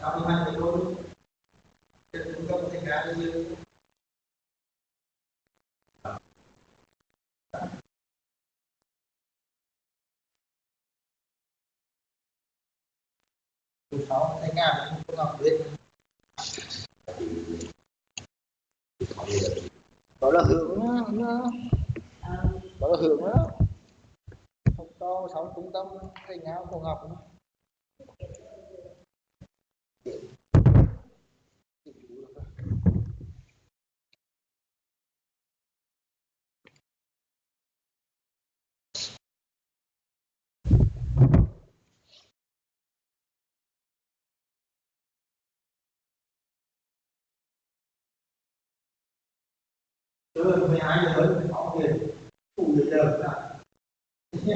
Kami hanya dulu dan juga ketika itu sáu thấy nga cũng không biết đó là hướng đó là hướng đó không to sáu trung tâm thấy nga không học nữa. Từ 12 giờ tới 6 giờ cùng giờ là giờ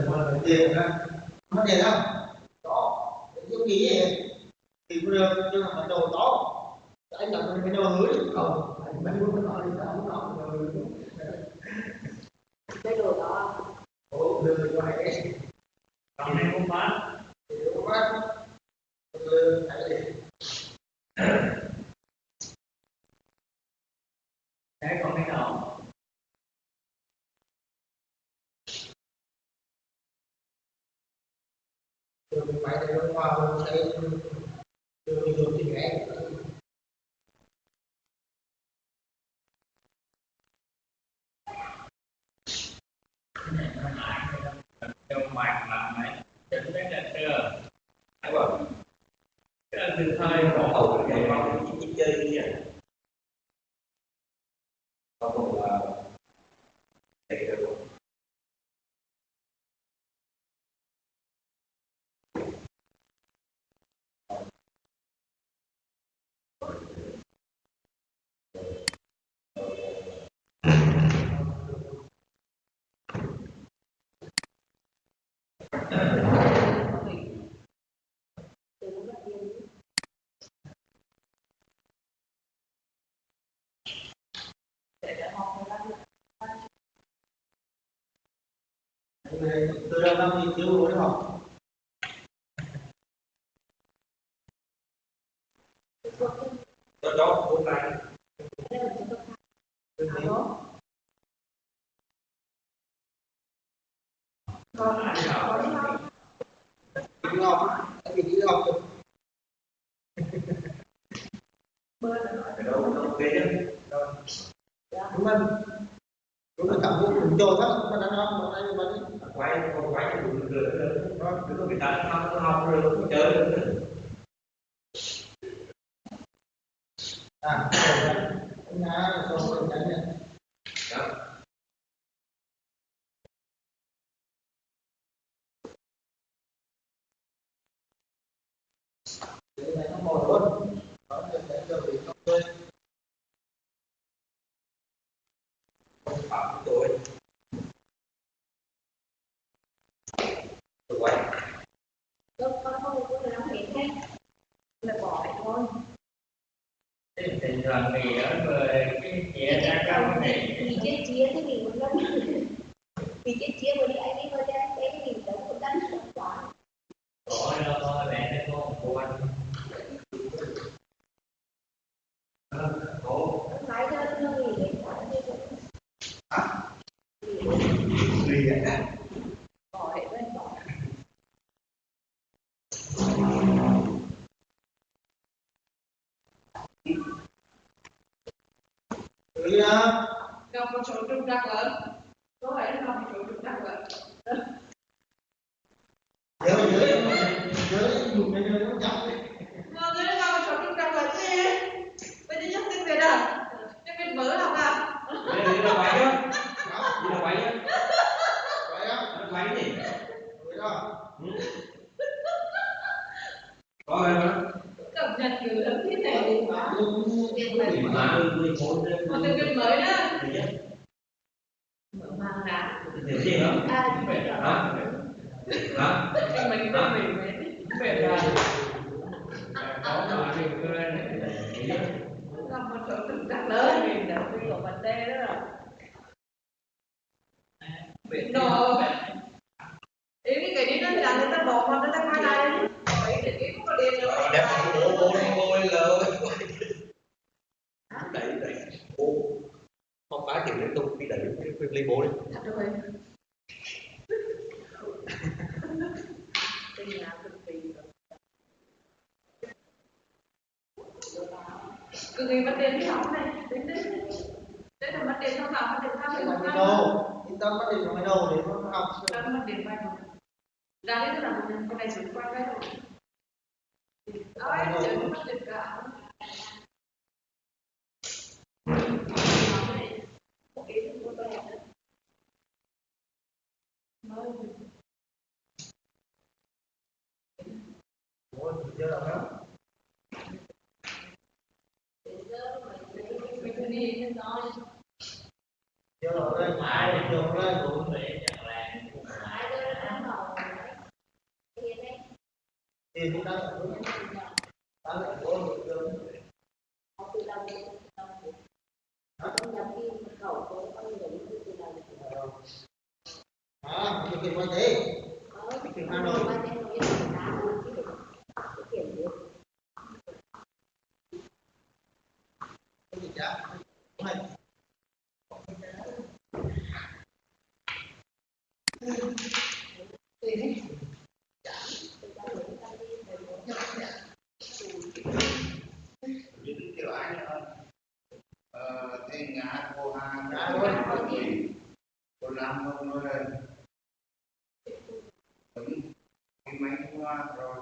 mà lấy tiền ra mất tiền không có giống gì vậy thì bây giờ nhưng mà phải đồ to anh nhận cái đồ hứa không anh mấy đứa nó đi sao nó cái đồ đó ồ đưa cho mày còn này không bán thì không bán cái còn cái nào mình phải để nó qua mình sẽ đưa thì ngay trong mạch làm này chính xác là chưa phải không cái là từ thời có hậu cái này vào cái chơi như vậy có một là để được từ đầu năm thì thiếu đối học cho đó bốn bài con đi học anh đi học bơi là đâu đâu về đúng không đúng là cảm giác mình trôi hết mà nó quay thì được nó người ta không rồi không chơi được à nga xong rồi cái này đó cái này nó mồi luôn đó để giờ bị không chơi không phạm tôi quay đâu con không có lắm miệng thế là bỏ vậy thôi tình đoàn nghỉ ở cái chia ra cao này vì chết chia cái gì một lần vì chết chia rồi đi anh đi vào ra cái gì đó một đánh không quả rồi nó mẹ nó có một anh cố lại cho nó nghỉ để quả như vậy nghỉ vậy bỏ hết bên bỏ Gặp một số trục trặc lớn. Có phải là gặp một số trục trặc lớn. Nhớ dùng cái nó chậm đấy. Mọi người gặp một số trục trặc lớn gì? Bây giờ nhắc tiếng Việt à? Tiếng Việt mới học à? Đi là quay chứ. Đi là quay chứ. Quay á? Nó quay gì? Quay đó. Có rồi đó. Cập nhật kiểu lớn thế này. Một tiếng Việt mới đó. Mở mang ra. Điều gì đó? À, tiếng Việt Hả? Hả? Mình có mình về là Có mà thì gặp một số trục trặc lớn mình đã quy của vấn đề đó là nó ý cái đi nó là người ta bỏ mà người ta quay lại vậy thì cái có điện nữa đẹp bố lơ đẩy không phải kiểu liên tục đi đẩy cái ly bố đi thật rồi cái nhà cực kỳ cứ nghĩ mất tiền đi học này đến đấy là mất tiền không học mất tiền tham Cái thì này không đâu, yên tâm bắt điện vào đầu để nó học. ra mất tiền vay rồi ra đấy là con này chuyển qua vay rồi ơi chơi mất tiền cả Ủa, giờ là đâu? Giờ là đây, giờ là đây. cũng để nhận là Thì chúng ta ở đó. Ta lại có một đường. À, cái quay thế. Cái Hà Nội. Cái gì đó. Này. Những kiểu anh thì nhà cô Hà Đã đã rồi. có gì cô làm không rồi cũng cái máy hoa rồi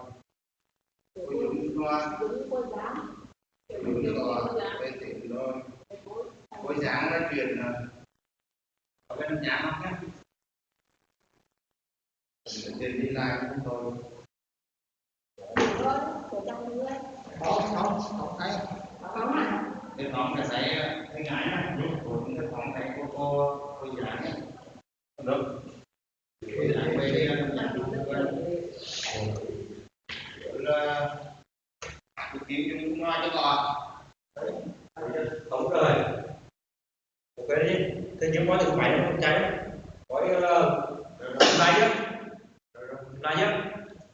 cô dùng hoa dùng hoa về tiền rồi cô dáng ra chuyện ở bên nhà nó nhé tiền đi lại không thôi Không thấy. cái phòng này sẽ thấy ngại á cũng cái phòng này của cô dáng ấy được cô dáng về đi là kiếm chúng hoa cho con đúng rồi ok đi thế nhưng có được máy không cháy có like chứ like chứ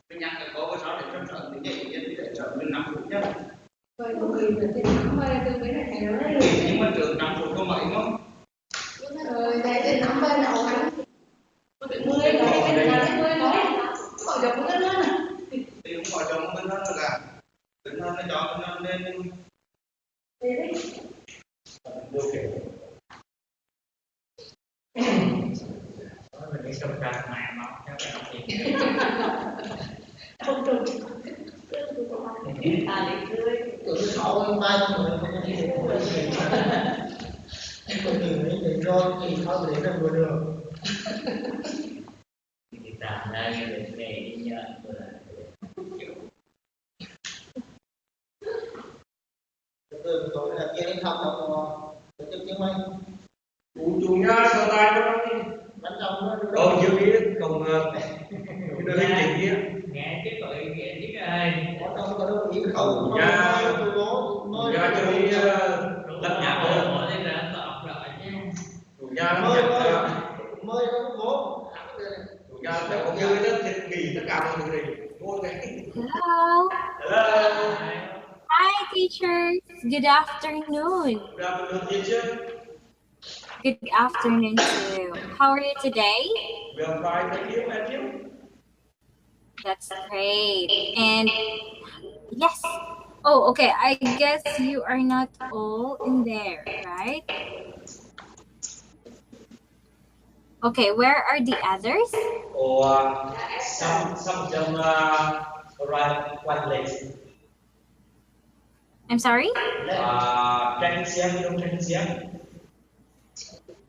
cái nhắc cái cô có sao để trong trận thì nhảy nhiên để trận lên 5 phút nhá vậy có người là tên nắm bay từ mấy này thành nó đấy nhưng mà trường 5 phút có mấy không rồi này tên nắm bay nào hắn mười nói cái này là 10 nói gọi được một cái nữa thì cũng gọi chồng bên hơn rồi cả bên hơn nó cho bên hơn lên đấy điều khiển mình đi trong trang mạng nó các bạn thì không trùng à để cười Từ thứ 6 đến 3 người không đi được. Không nhìn thấy để cho thì không để là vừa được. thì tạm đây để đi nhận Từ tối là kia đến học nó tổ chức chứng minh. chủ nhà sơ tay nó đi Bắn trong nó được. còn chưa biết còn đưa lên trình kia nghe cái tội nghĩa chứ ơi Có trong có đâu ý không. Ra Mới ra cho đi lật nhạc rồi bỏ lên là tọt rồi chứ chủ nhà lật nhạc mới có bố. chủ nhà phải có như rất thiệt kỳ tất cả mọi người ngồi cái Hello. hello Hi, teachers. Good afternoon. good afternoon teacher Good afternoon too. How are you today? we are fine thank you and you That's great. And yes. Oh, okay. I guess you are not all in there, right? Okay, where are the others? Or some of them arrive quite late. I'm sorry? Training Siam, you know training Siam?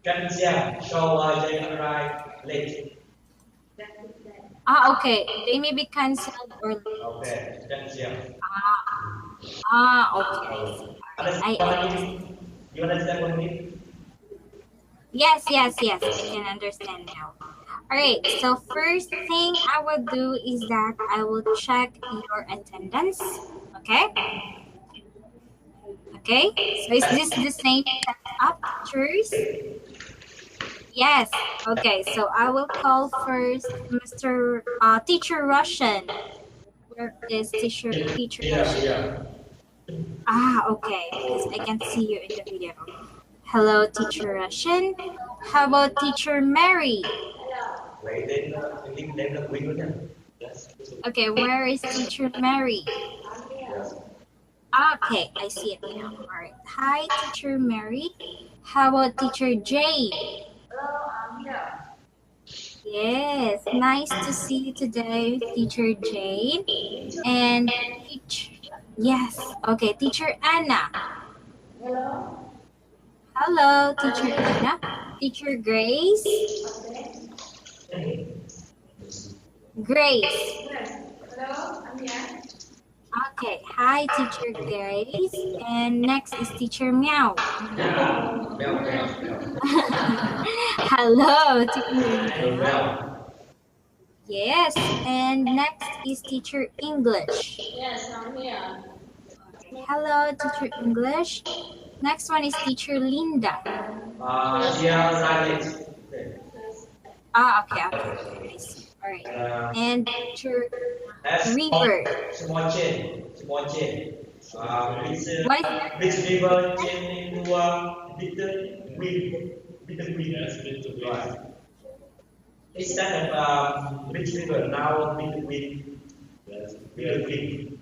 Training Siam, so they arrive late. Okay. They may be cancelled or. Okay, training Siam. Okay. Understand what I mean? You understand what I mean? Yes. I can understand now. Alright, so first thing I will do is that I will check your attendance. Okay? Okay? So is this the same setup, teachers? Yes. Okay, so I will call first Mr. Teacher Russian. Where is Teacher Russian? Yeah. Okay, because I can see you in the video. Hello, Teacher Russian. How about Teacher Mary? Lấy đến là Queen luôn nha. Yes. Okay, where is Teacher Mary? Yes. Okay, I see it now. All right. Hi, Teacher Mary. How about Teacher Jane? Hello, I'm here. Yes, nice to see you today, Teacher Jane. And yes, okay, Teacher Anna. Hello. Hello, Teacher Anna. Teacher Grace. Grace. Hello, I'm here. Okay, hi, Teacher Grace. And next is Teacher Meow. Hello, Teacher Meow. Yes, and next is Teacher English. Yes, I'm here. Hello, Teacher English. Next one is Teacher Linda. Okay. I see. All right. And Teacher River. Small chain. What is that? big river chain into a big wheel. Right. Instead of big river, now big wheel. Yes, bigger wheel.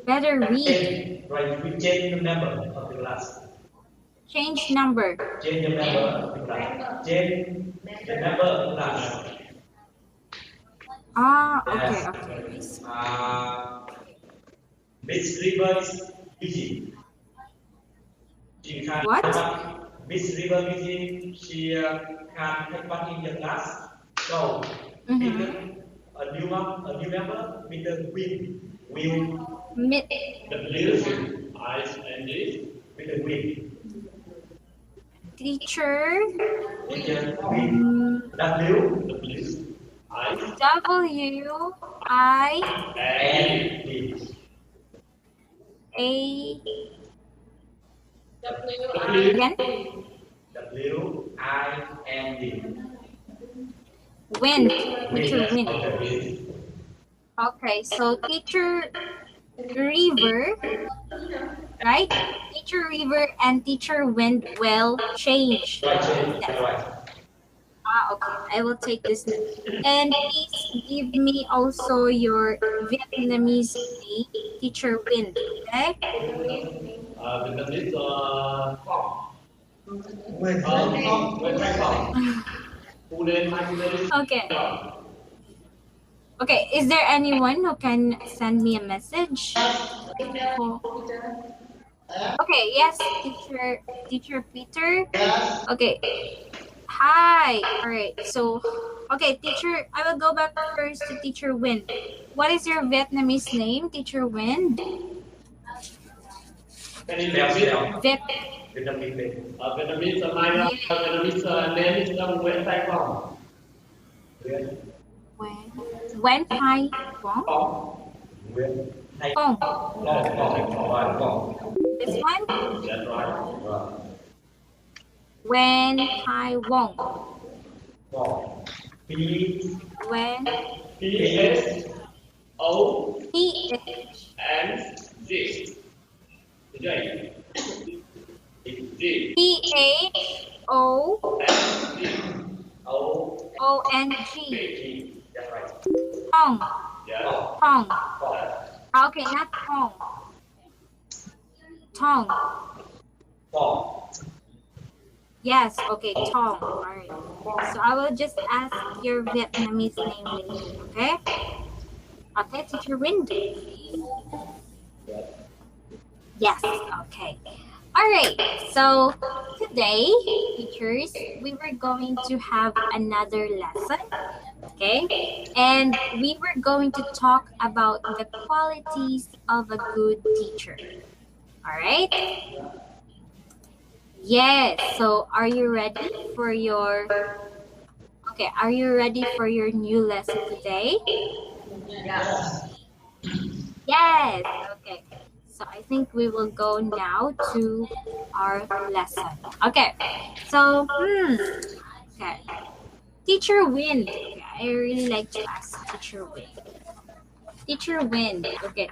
Better read. Right, we change the number of the class. Change number. Change the number of the class. Change the number of the class. Okay. Miss River is busy. What? Miss River busy. She can't take part in the class. So, a new member with the win will the eyes and this with the win. Teacher Win W-I-A again? W-I-N-D. Wind. Teacher Wind. Okay, so Teacher River, right? Teacher River and Teacher Wind will change. Right. Okay. I will take this note. And please give me also your Vietnamese name, Teacher Wind, okay? Vietnamese Okay. Okay, is there anyone who can send me a message? Okay, yes, Teacher Peter. Okay. Hi. All right. So, okay, teacher, I will go back first to Teacher Wind. What is your Vietnamese name, Teacher Wind? Vietnamese name is Nguyễn Thái Phong. When Thái Phong? Phong. This one? That's right. When Thái Wong. When P-H-O-O-N-G. Phong. Phong. Okay, not Phong. Tong. Yes, okay, Tom. All right. So I will just ask your Vietnamese name later, okay? Okay, teacher Wind. Yes, okay. All right. So today, teachers, we were going to have another lesson, okay? And we were going to talk about the qualities of a good teacher. All right? Yes. So are you ready for your Okay, are you ready for your new lesson today? Yes. Yes. Okay. So I think we will go now to our lesson. Okay. So, okay. Teacher Wind. Okay, I really like to ask Teacher Wind. Teacher Wind. Okay.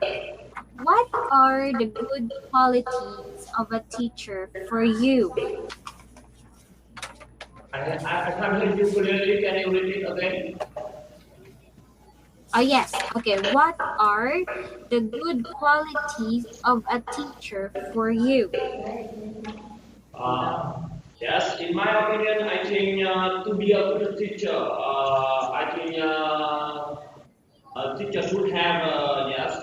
What are the good qualities of a teacher for you? I can't hear you clearly. Can you repeat again? Oh, yes. Okay. What are the good qualities of a teacher for you? Uh, yes, in my opinion, I think to be a good teacher, I think a teacher should have yes,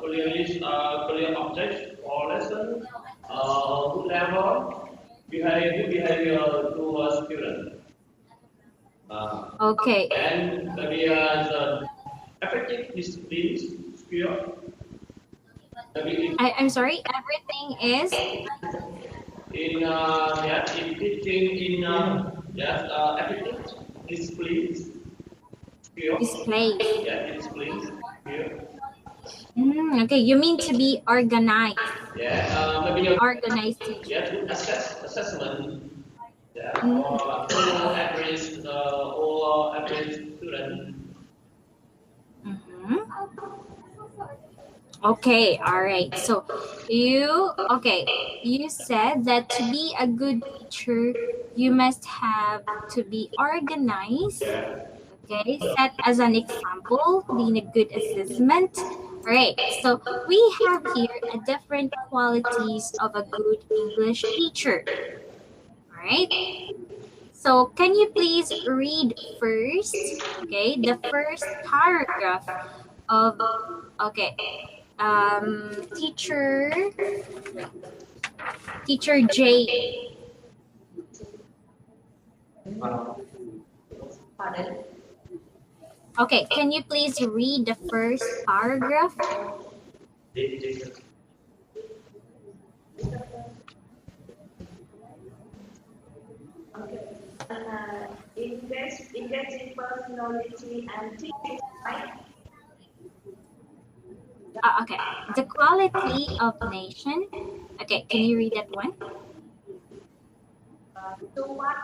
clear objects or lesson, good level, good behavior to a student, Okay. and maybe the effective discipline skill. Maybe I'm sorry. Everything is in yes, in teaching in yes, effective discipline skill. displayed. Yeah, discipline skill. Okay. You mean to be organized. Yeah, maybe a Organized teacher. yeah, good assessment. Yeah, Mm, or average student. mhm. Okay, all right. So you said that to be a good teacher, you must have to be organized. Yeah. Okay, set as an example, being a good assessment. All right. So we have here a different qualities of a good English teacher. All right. So can you please read first? Okay, the first paragraph of okay teacher J. Pardon? Okay, can you please read the first paragraph? Invest in personality and teaching, right? Okay, the quality of nation. Okay, can you read that one? To what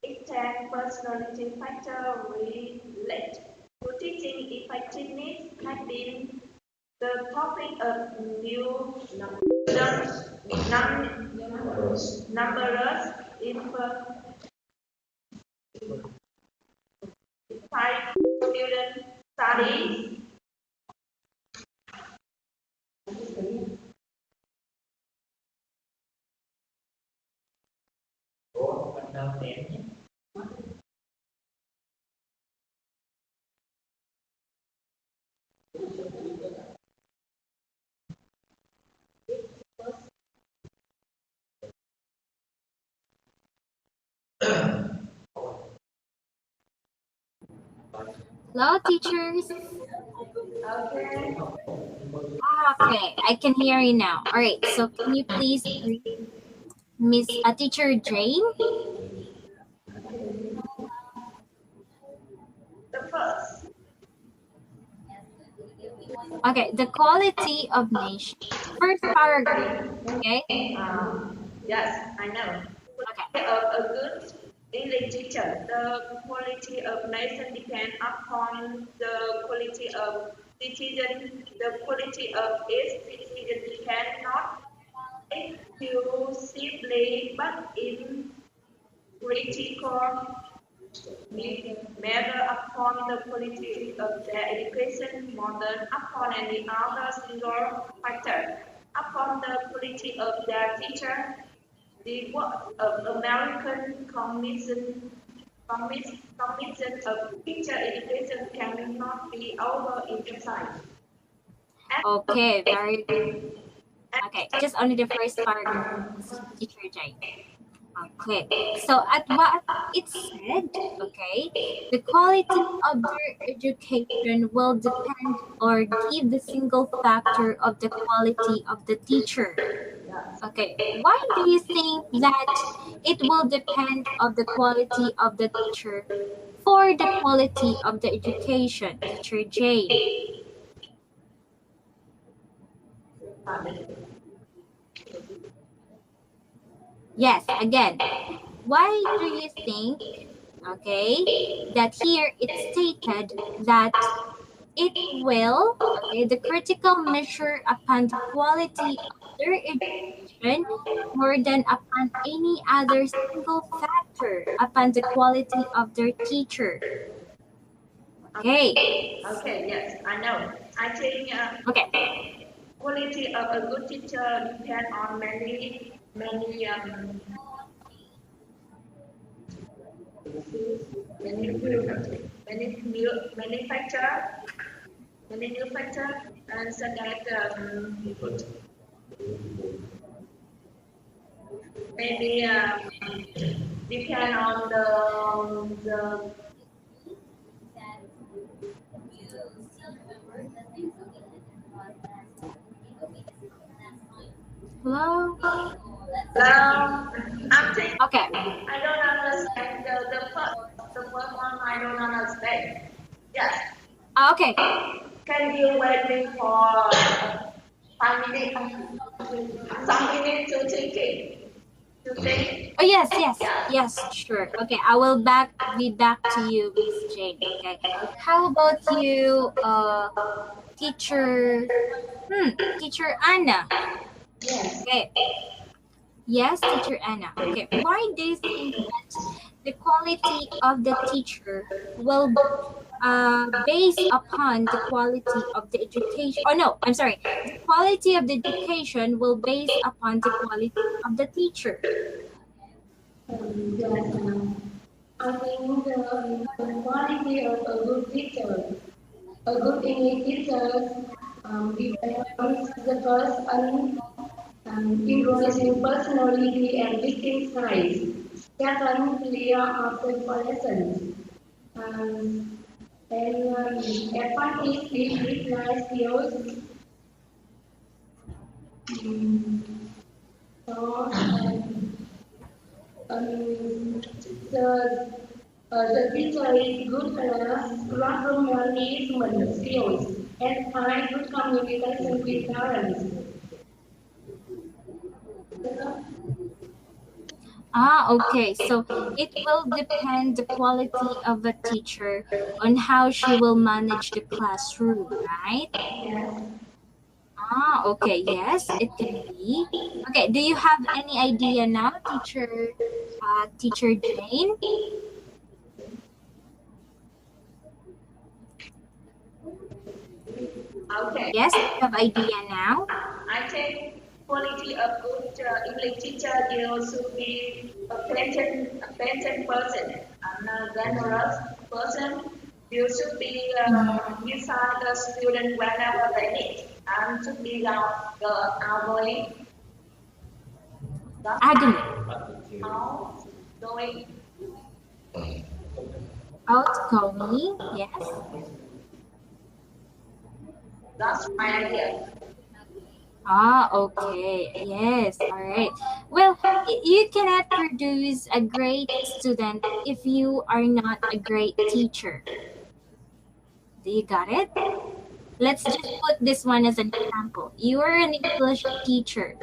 extent personality factor relate to teaching effectiveness has been the topic of new numerous inside student studies. Ủa, mình đâu ném nhé. Hello, teachers. Okay. Okay, I can hear you now. All right, so can you please read Teacher Jane? The first. Okay, the quality of nation. First paragraph. Okay. Yes, I know. Okay. Of a good English teacher, the quality of nation depends upon the quality of citizen. The quality of its citizen depends not exclusively but in critical measure upon the quality of their education more than upon any other single factor. Upon the quality of their teacher, the American Commission of Teacher Education cannot be overemphasized. Okay, very good. Okay, just only the first paragraph, Teacher Jane. Okay, so at what it said, okay, the quality of their education will depend or give the single factor of the quality of the teacher. Okay, why do you think that it will depend of the quality of the teacher for the quality of the education, Teacher Jane? Yes, again, why do you think, okay, that here it stated that it will, okay, the critical measure upon the quality of their education more than upon any other single factor upon the quality of their teacher. Okay. Okay, yes, I know. I think Okay. quality of a good teacher depend on many factor, many new factor, and so that maybe depend on the Hello? I'm thinking, Okay. I don't understand the first one I don't understand. Yes. Okay. Can you wait me for 5 minutes? Some minutes to think it. To think. Oh yes, sure. Okay, I will be back to you, Miss Jane. Okay. How about you, teacher? Teacher Anna. Yes. Okay. Yes, Teacher Anna. Okay. Why do you think that the quality of the teacher will base upon the quality of the education? Oh no, I'm sorry. The quality of the education will base upon the quality of the teacher. Yes. I think the quality of a good teacher, a good English teacher, develops the first influencing personality and distinct styles. Second, clear observations. Um, F1 is reply skills. So, the the teacher is good classroom management skills and high good communication with parents. Okay. So it will depend the quality of a teacher on how she will manage the classroom, right? Yes. Okay. Yes, it can be. Okay. Do you have any idea now, Teacher Jane? Okay. Yes, you have idea now. I think quality of good English teacher they also be a patient person and a generous person. You should be beside the student whenever they need and should be outgoing. Agony. Outgoing. Outgoing. Yes. That's my idea. Okay. Yes. All right. Well, you cannot produce a great student if you are not a great teacher. Do you got it? Let's just put this one as an example. You are an English teacher.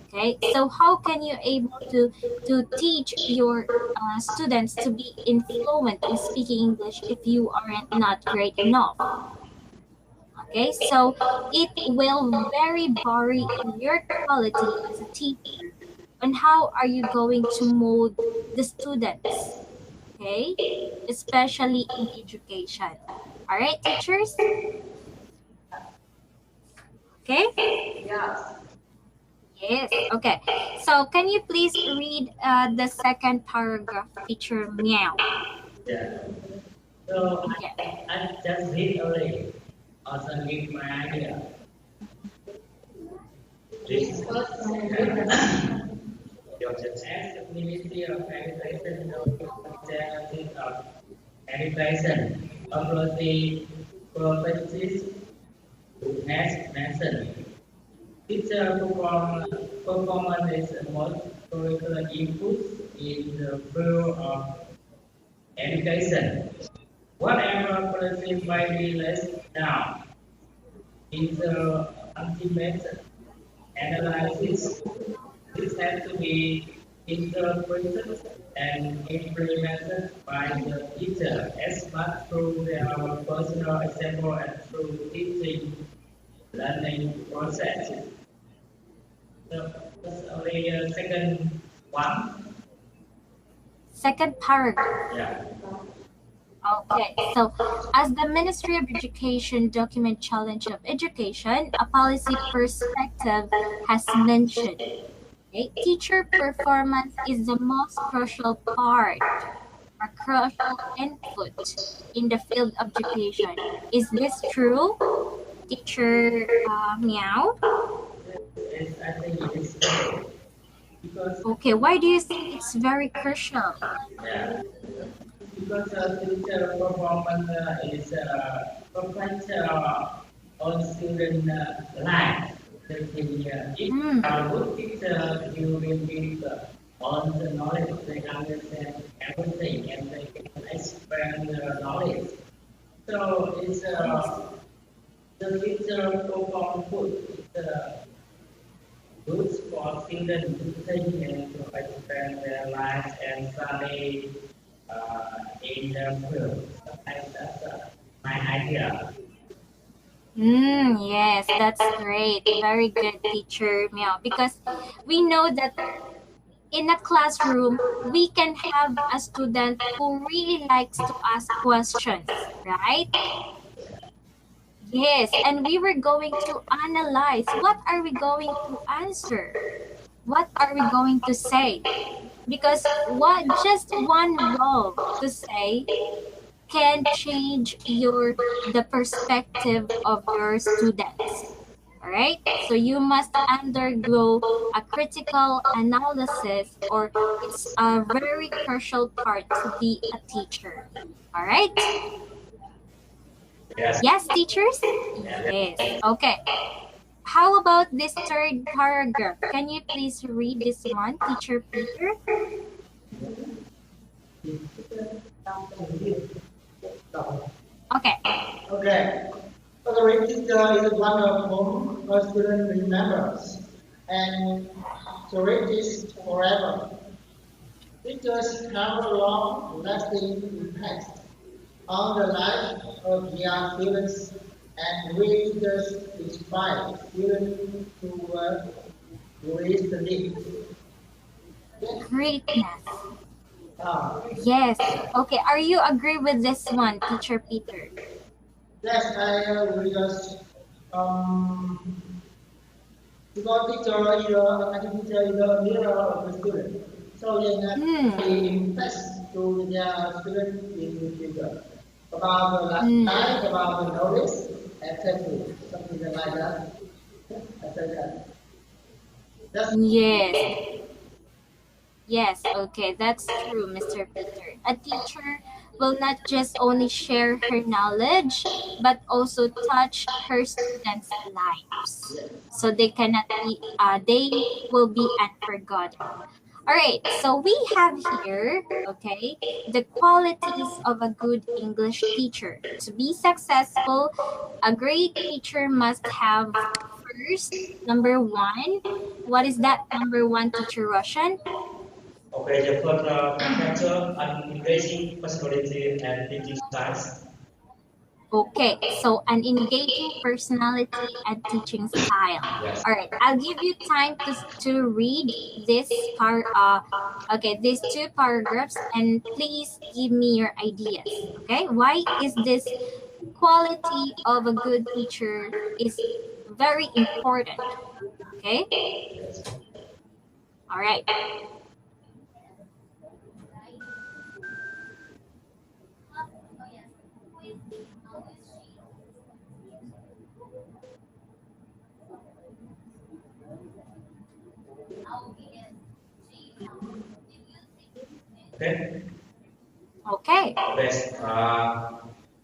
Okay. So how can you able to teach your students to be influent in speaking English if you aren't not great enough? Okay, so it will vary in your quality as a teacher on how are you going to mold the students, okay, especially in education. All right, teachers? Okay? Yes. Yes. Okay. So can you please read the second paragraph, teacher Meow? Yeah. So Yeah. I just read only, also give my idea. This As the Ministry of Education Services of Education authority purposes as mentioned. Teacher performance is the most curricular input in the field of education. Whatever policy might be laid down is the ultimate analysis. This has to be interpreted and implemented by the teacher as much through their personal example and through teaching learning process. So that's only a second one. Second paragraph. Yeah. Okay, so as the Ministry of Education document challenge of education, a policy perspective has mentioned, okay, teacher performance is the most crucial part or crucial input in the field of education. Is this true, teacher Meow? Yes, I think it is true. Because Okay, why do you think it's very crucial? yeah, because teacher performance is perfect on student life. If Hmm. a good teacher, you will give all the knowledge, they understand everything, and they can expand the knowledge. So it's the teacher perform good. It's good for students to think and to expand their lives and study in the field. So that's my idea. Yes, that's great. Very good, teacher Meow. Because we know that in a classroom, we can have a student who really likes to ask questions, right? Yes, and we were going to analyze what are we going to answer? What are we going to say? Because what just one wrong to say can change the perspective of your students. All right? So you must undergo a critical analysis, or it's a very crucial part to be a teacher. All right? yes. Yes, teachers? Yes. Okay. How about this third paragraph? Can you please read this one, teacher Peter? Okay. Okay. So the register is one of whom a student remembers and cherishes forever. Teachers have a long-lasting impact on the life of their students, and we just inspire students to work with the need. Greatness. Ah, Yes. Okay. Are you agree with this one, teacher Peter? yes, I will just because teacher is a teacher is a mirror of the student. So they invest to their students in the future about the lifestyle, about the knowledge, etc. Something like that. Etc. That's Yes. Yes, okay, that's true, Mr. Peter. A teacher will not just only share her knowledge, but also touch her students' lives. So they will be unforgotten. All right, so we have here, okay, the qualities of a good English teacher. To be successful, a great teacher must have first, number one. What is that number one, teacher Russian? Okay, the first character, an engaging personality and teaching styles. Okay, so an engaging personality and teaching style. Yes. All right, I'll give you time to read these two paragraphs, and please give me your ideas. Okay, why is this quality of a good teacher is very important? Okay? All right. Okay. Okay. Yes.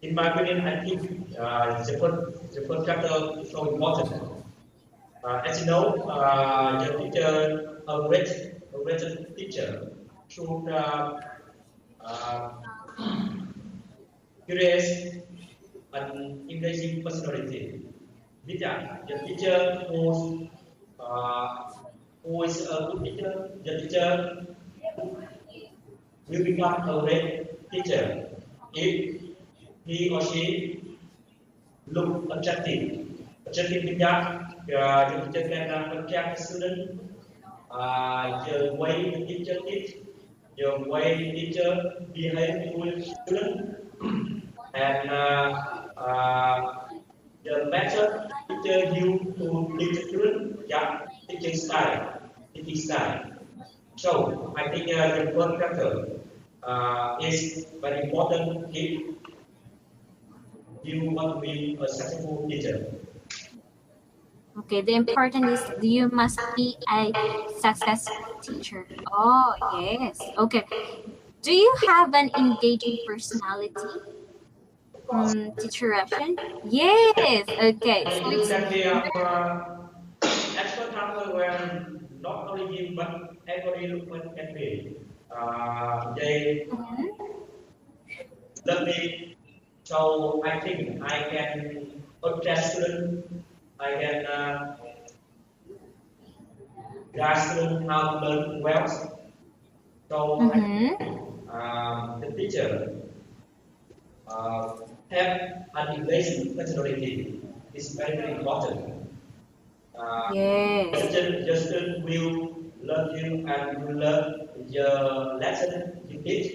In my opinion, I think the first chapter is so important. As you know, the teacher, a great teacher should uh, curious and engaging personality. With that, the teacher who is a good teacher, the teacher will become a great teacher if he or she look attractive. Attractive with that, the teacher can attract the student. The way the teacher teach, the way the teacher behave with student, and the method teacher use to teach the student, yeah, teaching style. So I think the first factor is very important if you want to be a successful teacher. Okay, the important is you must be a successful teacher. Oh, yes. Okay. Do you have an engaging personality, Of course, Teacher Russian? Yes. Okay, I so believe it's that they are expert traveler where not only you but everybody can be. They Mhm. love me, so I think I can address student. I can guide student how to learn well. So I Mhm. think the teacher uh, have an engaging personality is very very important. Uh, Yes. Justin will love you and will learn the lesson you teach.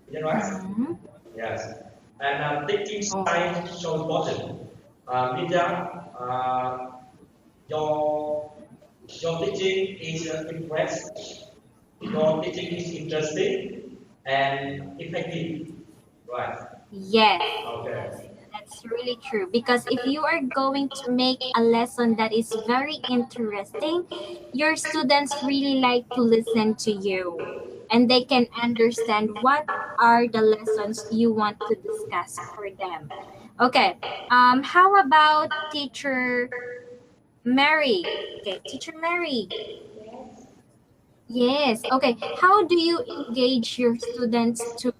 Is that right? Mhm. Yes. And teaching Oh, style is so important. With that, your teaching is impressive. Your teaching is interesting and effective. Right. yes. Okay. That's really true. Because if you are going to make a lesson that is very interesting, your students really like to listen to you and they can understand what are the lessons you want to discuss for them. Okay. How about Teacher Mary? Okay, Teacher Mary. Yes. Okay. How do you engage your students to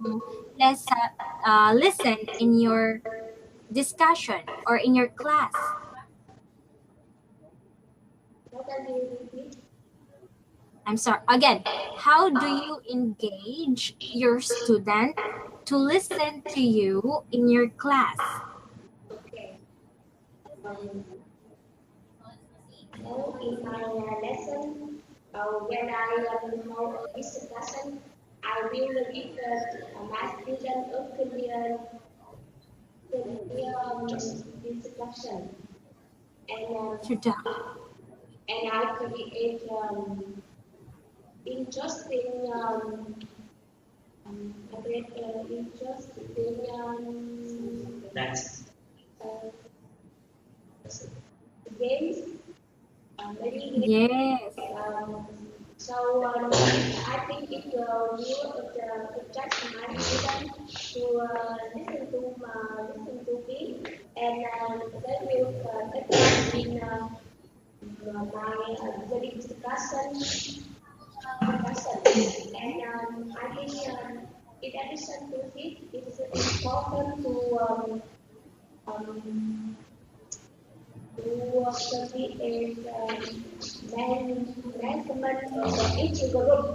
listen in your discussion or in your class? I'm sorry. Again, how do you engage your student to listen to you in your class? Okay. Um, so in my lesson, when I hold this discussion, I will give my student a discussion, and Sudah. and I create interesting I create interesting Next. uh, games, maybe Yes. Um, I think it will attract my students to listen to me, and they will take part in my very discussion. And I think in addition to it, it's important to um, to be a management of each group.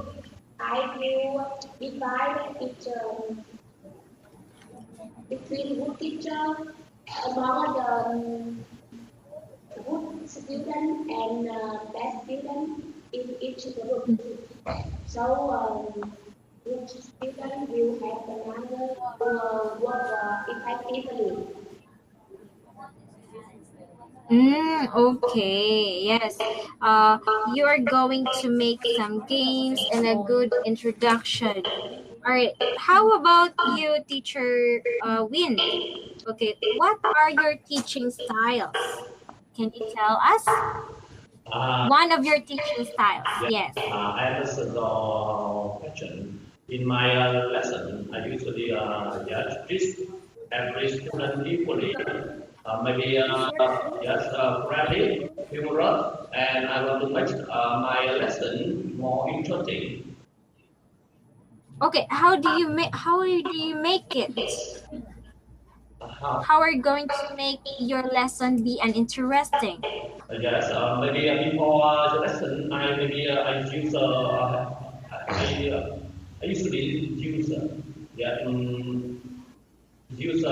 I will divide it between good teacher among the good student and bad student in each group. So each student will have another work effectively. Okay, yes. You are going to make some games and a good introduction. All right. How about you, teacher Win? Okay, what are your teaching styles? Can you tell us? Uh, One of your teaching styles, yeah, yes. I understand the question. In my lesson, I usually treat every student equally. Maybe yes, friendly, humorous, and I want to make my lesson more interesting. Okay, how do you make it? How? How are you going to make your lesson be an interesting? Yes, maybe before the lesson, I use I usually use yeah use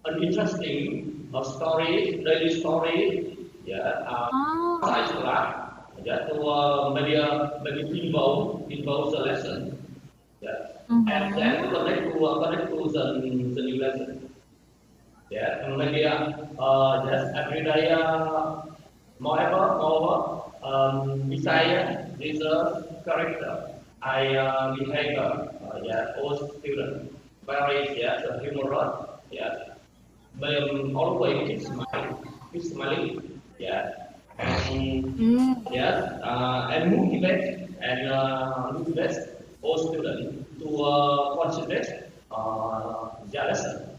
an interesting story, daily story, yeah, Oh. science class, yeah, to maybe involve the lesson, yeah, and then Mm-hmm. connect to the new lesson, yeah, and maybe just every day, moreover, beside this character, I behave, yeah, all students, very yeah, humorous, yeah. But always keep smiling, yeah, and Mm. yes, and motivate all students to concentrate their lesson.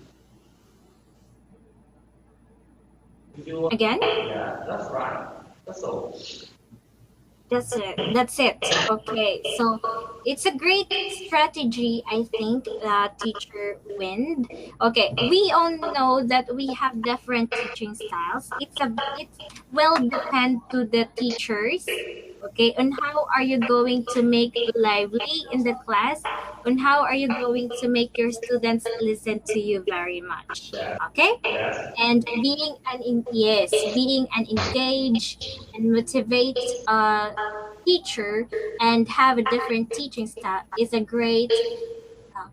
If you, Again? yeah, that's right. That's all. That's it. That's it. Okay. So it's a great strategy, I think, teacher Wind. Okay. We all know that we have different teaching styles. It will depend to the teachers. Okay, on how are you going to make lively in the class, on how are you going to make your students listen to you very much. Yeah. Okay, Yes. and being an engaged and motivate teacher and have a different teaching style is a great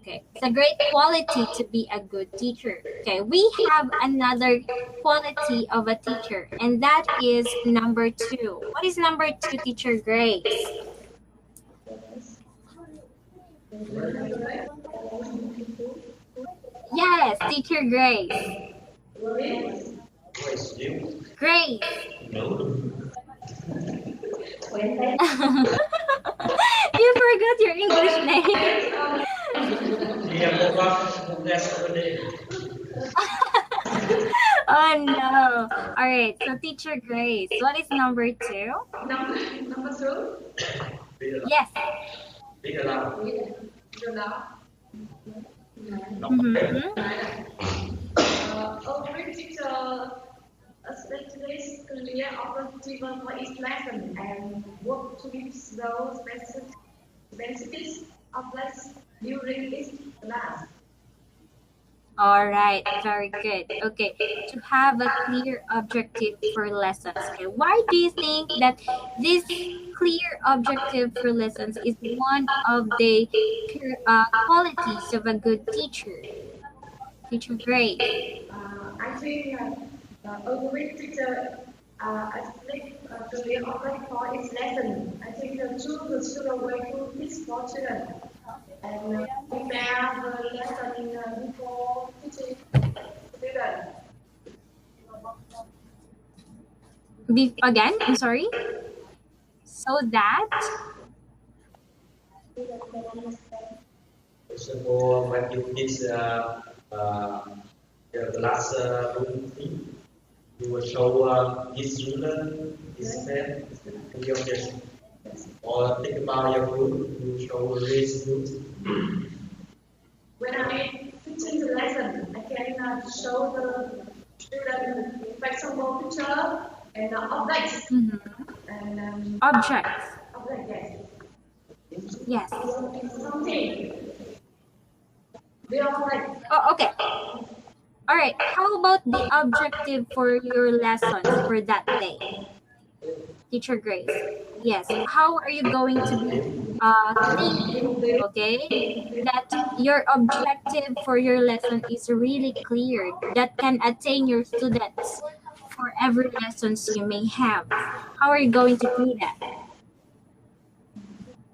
it's a great quality to be a good teacher. Okay, we have another quality of a teacher, and that is number two. What is number two, teacher Grace? Yes, teacher Grace. Grace, you? Grace. No. You forgot your English name. Dia buka tugas today. Oh no. All right. So teacher Grace, what is number two? Number two. Yes. Big aloud. Mm-hmm. A great teacher especially clear objective for each lesson and work to reach those specifics of lesson during each class. All right. Very good. Okay. To have a clear objective for lessons. Okay. Why do you think that this clear objective for lessons is one of the qualities of a good teacher? Teacher Grace. I think a great teacher explain clear objective for each lesson. I think choose the student way to teach for children and prepare the lesson before teaching students. Again, I'm sorry. So that. First of all, when you teach uh, the class routine, you will show his student, his friend, and your guest. Or think about your group, you show his group. When I teaching the lesson, I can show the student, for example, picture and objects Mhm. and Objects. object, Yes. yes. Something. They are like Oh, okay. All right. How about the objective for your lessons for that day? Teacher Grace. Yes. How are you going to be thinking, okay, that your objective for your lesson is really clear, that can attain your students for every lessons you may have? How are you going to do that?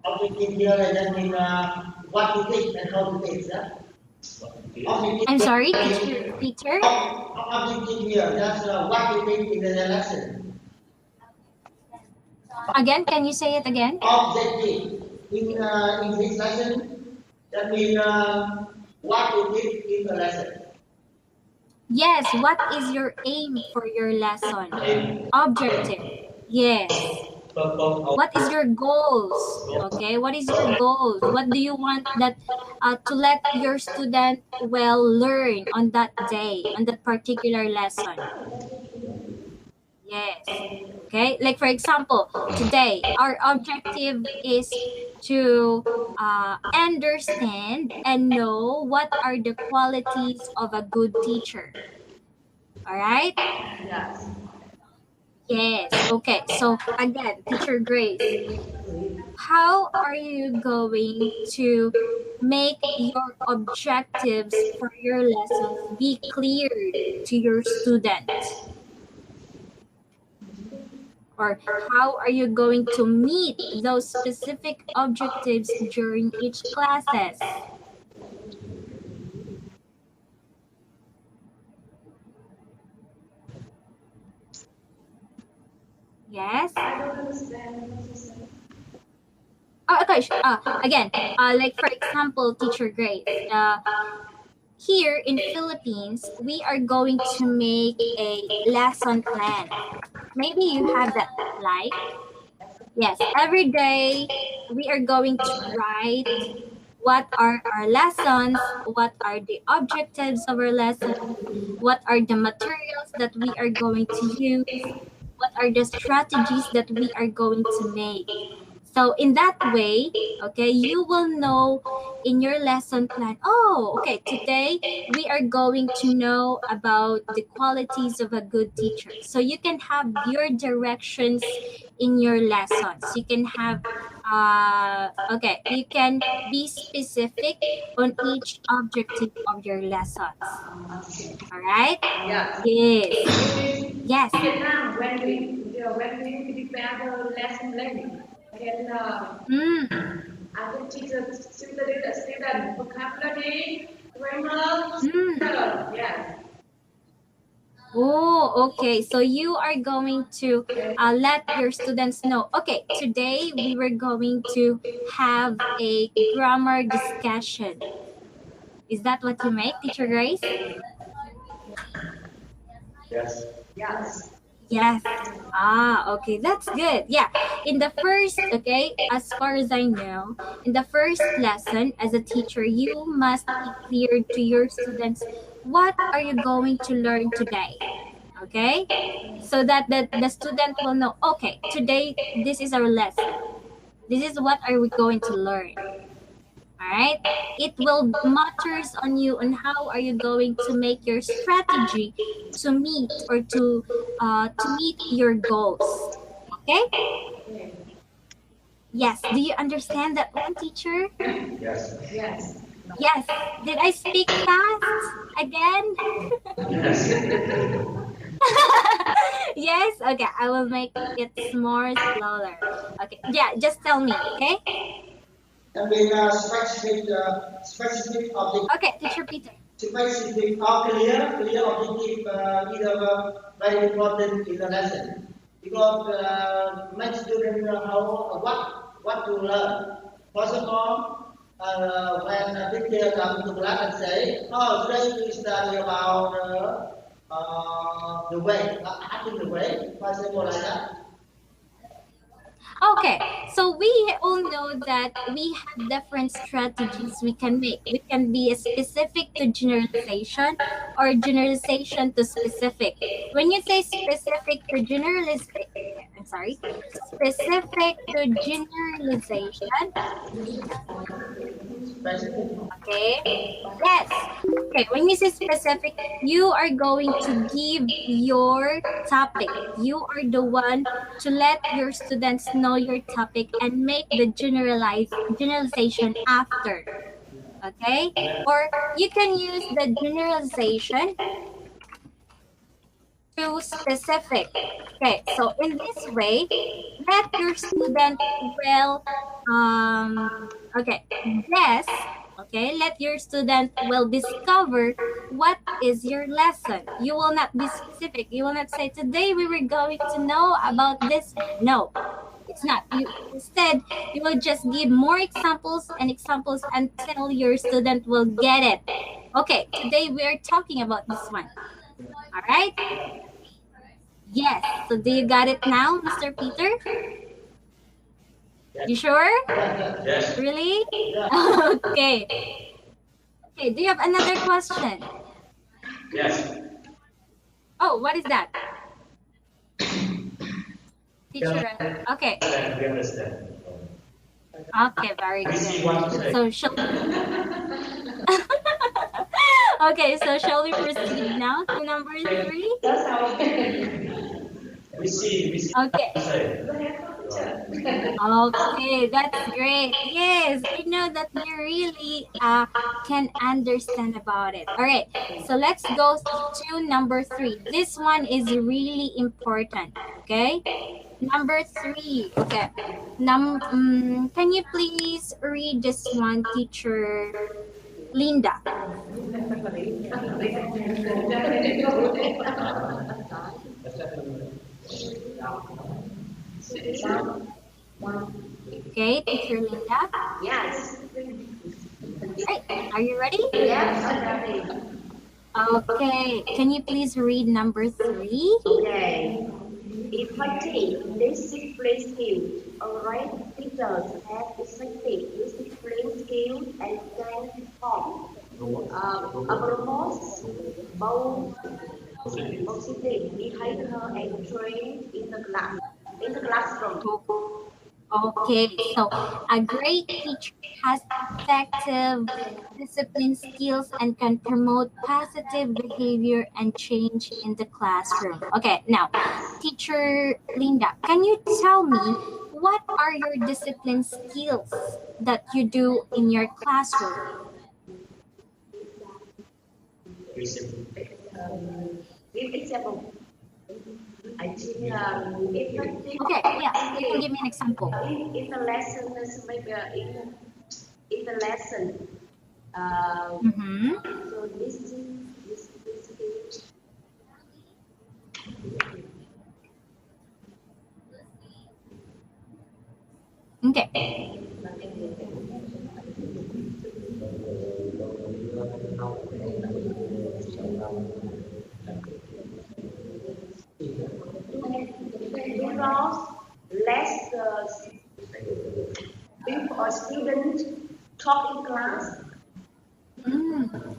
Objective here that means what to think and how to think. Yeah? I'm sorry, teacher Peter. Objective here, that's what to think in the lesson. Again, can you say it again? Objective in this lesson, that means what to think in the lesson. Yes, what is your aim for your lesson? Objective. Yes. What is your goals? Okay, what is your goals? What do you want that to let your student well learn on that day, on that particular lesson? Yes. Okay, like for example, today our objective is to understand and know what are the qualities of a good teacher. All right? Yes. Yes. Okay. So again, Teacher Grace, how are you going to make your objectives for your lessons be clear to your students? Or how are you going to meet those specific objectives during each classes? Yes? I don't understand what you said. Oh, okay. Again, like for example, Teacher Grace, here in Philippines, we are going to make a lesson plan. Maybe you have that, like, yes, every day we are going to write what are our lessons, what are the objectives of our lessons, what are the materials that we are going to use, what are the strategies that we are going to make. So in that way, okay, you will know in your lesson plan, oh, okay, today we are going to know about the qualities of a good teacher. So you can have your directions in your lessons. You can have, okay, you can be specific on each objective of your lessons. All right? Yes. Yes. Yes. Vietnam, when we prepare the lesson learning, then I can teach the student vocabulary, grammar, yes. Oh, okay. So you are going to let your students know, okay, today we were going to have a grammar discussion. Is that what you make, Teacher Grace? Yes. Yes. Yes. Okay, that's good. Yeah. In the first, okay, as far as I know, in the first lesson as a teacher, you must be clear to your students, what are you going to learn today? Okay? So that the student will know, okay, today this is our lesson. This is what are we going to learn. All right? It will matters on you on how are you going to make your strategy to meet or to meet your goals. Okay? Yes. Do you understand that one, teacher? Yes. Yes. Yes. Did I speak fast again? Yes. Yes. Okay. I will make it more slower. Okay. Yeah. Just tell me. Okay. I mean, specific object. Okay. Teacher Peter. Specific or clear objective is very important in the lesson because make students know how what to learn. First of all, when a teacher comes to class and say, "Oh, today we study about the way, acting the way," for example, like that. Okay, so we all know that we have different strategies we can make. We can be specific to generalization or generalization to specific. When you say specific to generalization, I'm sorry, specific to generalization, specific. Okay. Yes. Okay. When you say specific, you are going to give your topic. You are the one to let your students know your topic and make the generalization after. Okay. Or you can use the generalization to specific. Okay. So in this way, let your student will okay, guess. Okay, let your student will discover what is your lesson. You will not be specific. You will not say today we were going to know about this. No, it's not. You instead you will just give more examples and examples until your student will get it. Okay, today we are talking about this one. All right. Yes. So do you got it now, Mr. Peter? You sure? Yes. Really? Okay. Okay, do you have another question? Yes. Oh, what is that? Teacher. Okay. We understand. Okay, very We see good. what to say. So shall Okay, so shall we proceed now to number 3? We see Okay. what to say. Okay, that's great. Yes, I know that you really can understand about it. All right, so let's go to number 3. This one is really important. Okay, number 3. Okay, can you please read this one, Teacher Linda? Okay, Teacher Linda. Yes. Right, are you ready? Yes, I'm ready. Okay, can you please read number 3? Okay. Effective discipline skills. Alright, teachers have effective discipline skills and can perform promote both positive behavior and train in the classroom. Okay, so a great teacher has effective discipline skills and can promote positive behavior and change in the classroom. Okay, now, Teacher Linda, can you tell me what are your discipline skills that you do in your classroom? Give example. I think effective. Okay, yeah, you can give me an example. In the lesson is maybe in the lesson. Mm-hmm. So this Okay. because less people or students talk in class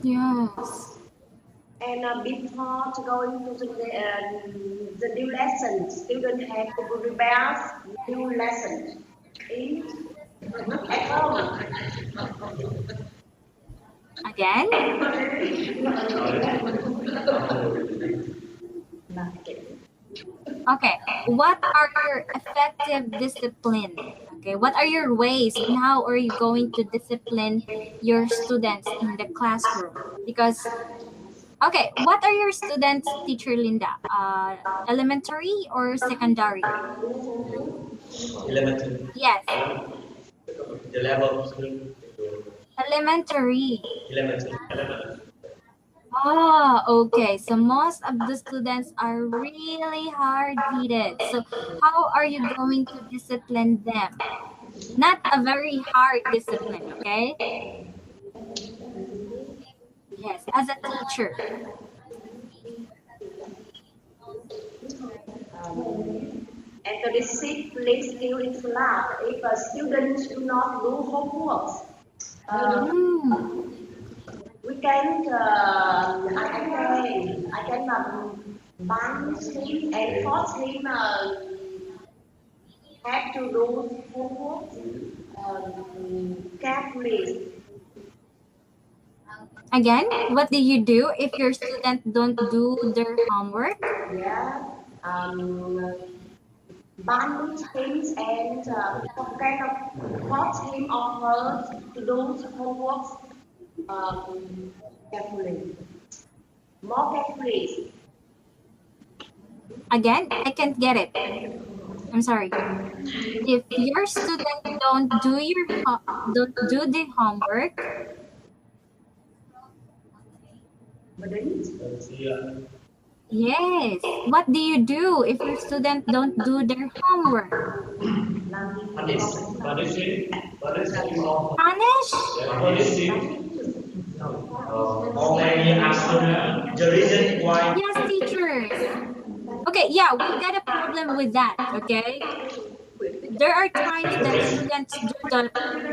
Yes. and before to going to the new lesson, students have to prepare new lesson in at home. Again? Okay. What are your effective discipline? Okay. What are your ways and how are you going to discipline your students in the classroom? Because okay, what are your students, Teacher Linda? Elementary or secondary? Elementary. Yes, The level elementary. elementary. Ah, okay. So most of the students are really hard-headed. So how are you going to discipline them? Not a very hard discipline, okay? Yes, as a teacher. And the discipline skill in class, if a student do not do homework, we can I can ban him and force him have to do homework carefully. Again, what do you do if your student don't do their homework? Yeah. Banish him and kind of force him or her to do homework carefully. More carefully. Again, I can't get it. I'm sorry. If your student don't do the homework, yes. What do you do if your student don't do their homework? Punish. Punish? Or maybe ask the reason why. Yes, teachers. Okay, yeah, we got a problem with that, okay? There are times that students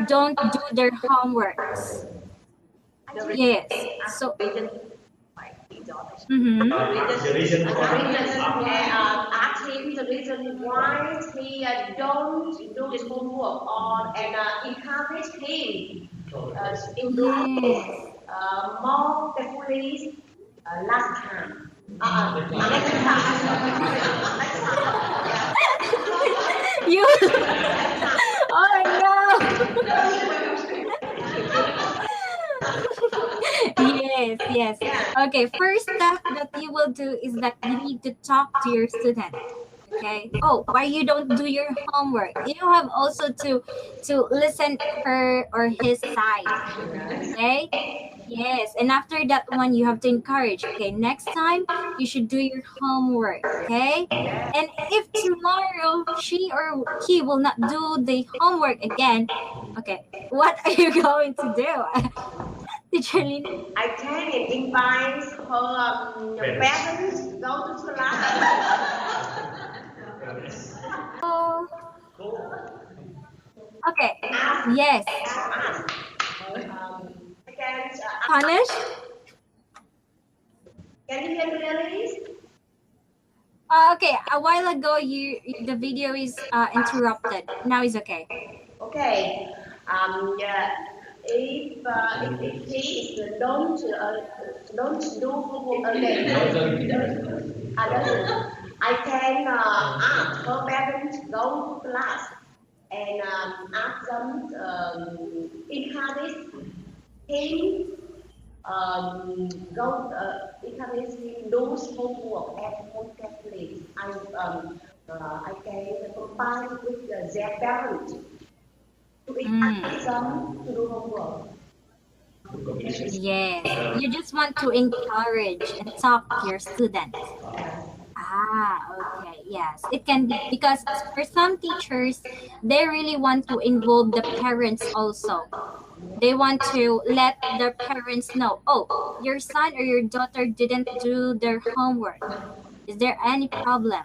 don't do their homeworks. Yes. So, mm-hmm. The reason why. Ask him the reason why he don't do his homework or and encourage him in doing Yes. more carefully last time. You. Oh no. Yes, yes. Okay, first step that you will do is that you need to talk to your student. Okay. Oh, why you don't do your homework? You have also to listen her or his side. Okay. Yes, and after that one, you have to encourage. Okay, next time you should do your homework. Okay, and if tomorrow she or he will not do the homework again, okay, what are you going to do? Teacher Lin? I can invite her parents go to class. Oh, okay. Yes. Punish? Can you hear me, Elise? Okay, a while ago the video is interrupted. Now it's okay. Okay. Yeah. If he is don't do homework again, I can ask her parents go to class and ask them encourage him encourage him do homework at home carefully. I can combine with their parents to encourage them to do homework. Yes, you just want to encourage and talk to your students. Okay, yes. It can be because for some teachers, they really want to involve the parents also. They want to let their parents know, oh, your son or your daughter didn't do their homework. Is there any problem?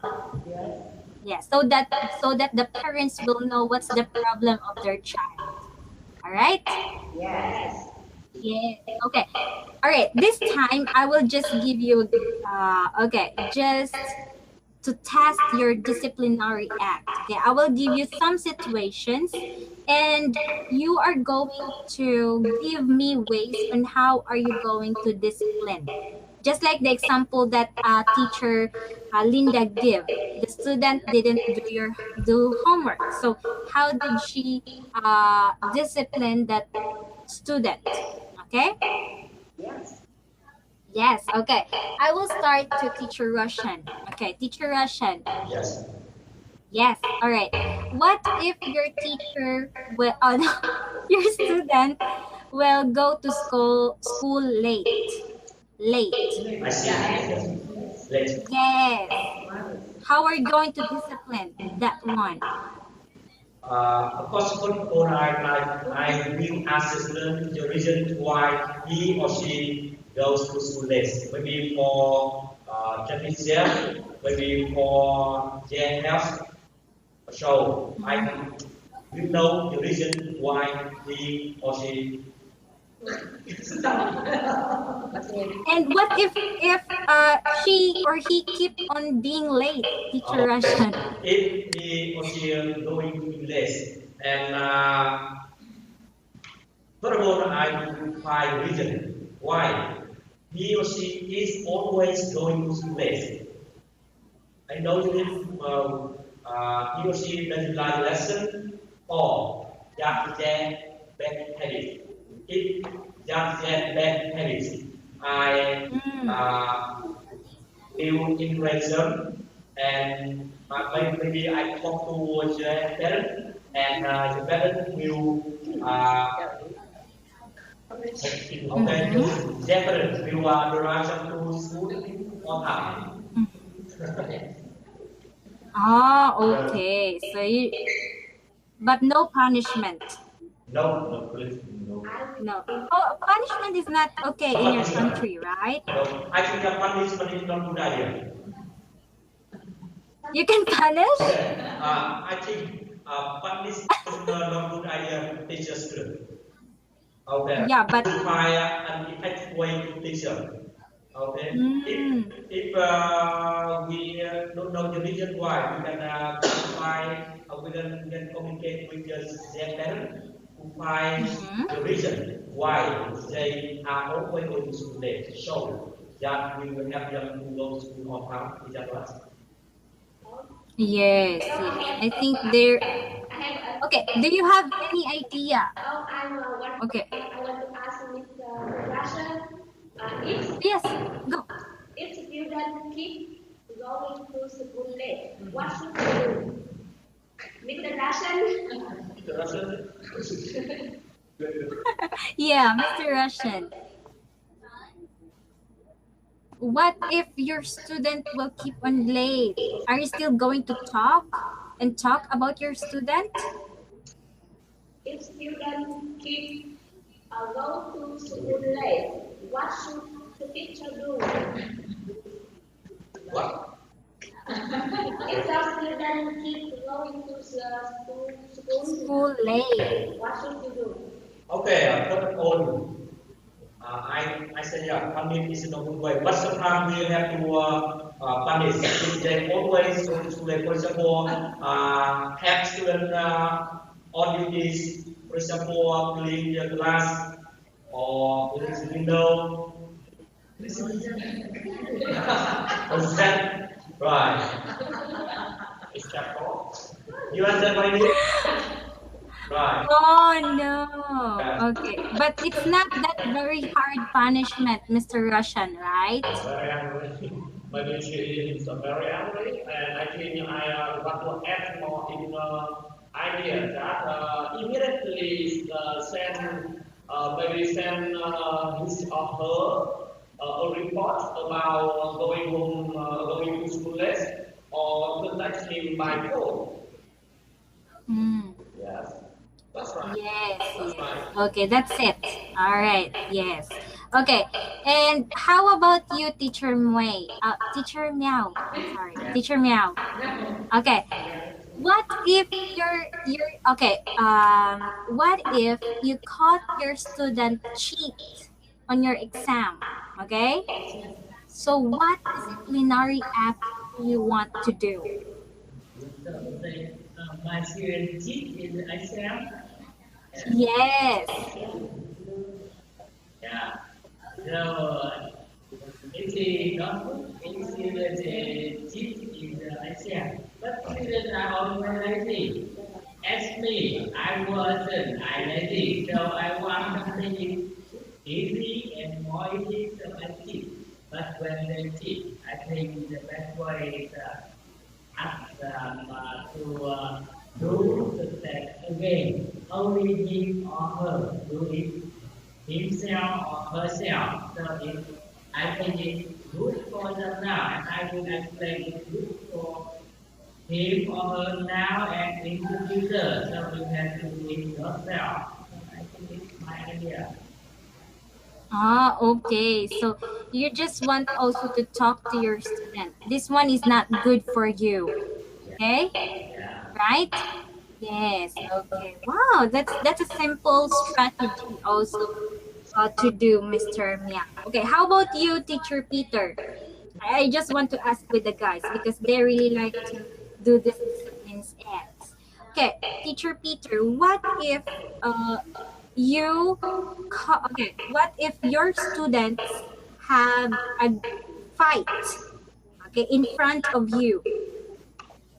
Yeah, so that the parents will know what's the problem of their child. All right? Yes. Yeah. Okay. All right. This time I will just give you just to test your disciplinary act. Okay, I will give you some situations and you are going to give me ways on how are you going to discipline. Just like the example that teacher Linda gave. The student didn't do homework. So how did she discipline that student? Okay? Yes. Yes, okay. I will start to teacher Russian. Okay, teacher Russian. Yes. Yes, all right. What if your teacher will, your student will go to school late? Late. I see. Late. Yes. How are you going to discipline that one? Of course, for I will ask the student the reason why he or she goes to school late. Maybe for championship, maybe for their health. So I will know the reason why he or she. And what if she or he keep on being late, teacher Russian? If he or she is going to be late, and furthermore, I will find reason Why? He or she is always going to school late. I know if he or she doesn't like lesson or just get bad habits. If just get bad habits, I will encourage them and maybe I talk to the parent and the parent will okay, the parent will drive them to school on time. Ah, okay. So you, but no punishment. No, please, no. No. Oh, punishment is not okay in your country, right? No, I think the punishment is not good idea. You can punish? I think punishment is not good idea to teach a student. Okay. Yeah, but To find an effective way to teach them. Okay. If we don't know the reason why, we can find, we can communicate with their parent to find the reason why they are always going to school late. So that we will help them to go to school on time. Is that right? yes, yes. I think there. Okay. Do you have any idea? Okay. I want to ask Mr. Russia, if Yes. Go. if students keep going to school late, what should we do? Mr. Russian? Mr. Russell? Yeah, Mr. Russian. What if your student will keep on late? Are you still going to talk and talk about your student? If students keep go to school late, what should the teacher do? What? If the student keep going to School late. what should you do? Okay, first of all, I say yeah, punishment is not a good way. But sometimes we have to punish. If they always go to school late, for example, have students on duties, for example, clean the class or clean the window. What's that? Right. Is that all? You understand what I mean? Right. Oh no. Okay. But it's not that very hard punishment, Mr. Russian, right? Very angry. Maybe she is very angry, and I think I want to add more in idea that immediately send his or her a report about going home, going to school late, or contact him by phone. Mm. Yes, that's right. Yes, That's yes. right. Okay, that's it. All right. Yes. Okay. And how about you, Teacher Mui? Teacher Meow. I'm sorry. Teacher Meow. Okay. What if you're okay? What if you caught your student cheat on your exam? Okay. So what disciplinary act do you want to do? My student cheat in the exam. Yes. Yeah. So it is not good. Any student cheat in the exam. But students are always lazy. As me, I wasn't. I lazy. So I want something easy and more easy, so I cheat. But when they cheat, I think the best way is ask them to do the test again. Only him or her do it himself or herself. So I think it's good for them now, and I will explain it's good for him or her now and in the future. So you have to do it yourself. So I think it's my idea. Ah, okay. So you just want also to talk to your student. This one is not good for you. Okay? Yeah. Right? Yes. Okay. Wow, that's a simple strategy also to do, Mr. Mia. Okay, how about you, Teacher Peter? I just want to ask with the guys because they really like to do this disciplines acts. Okay, Teacher Peter, what if Okay, what if your students have a fight, okay, in front of you?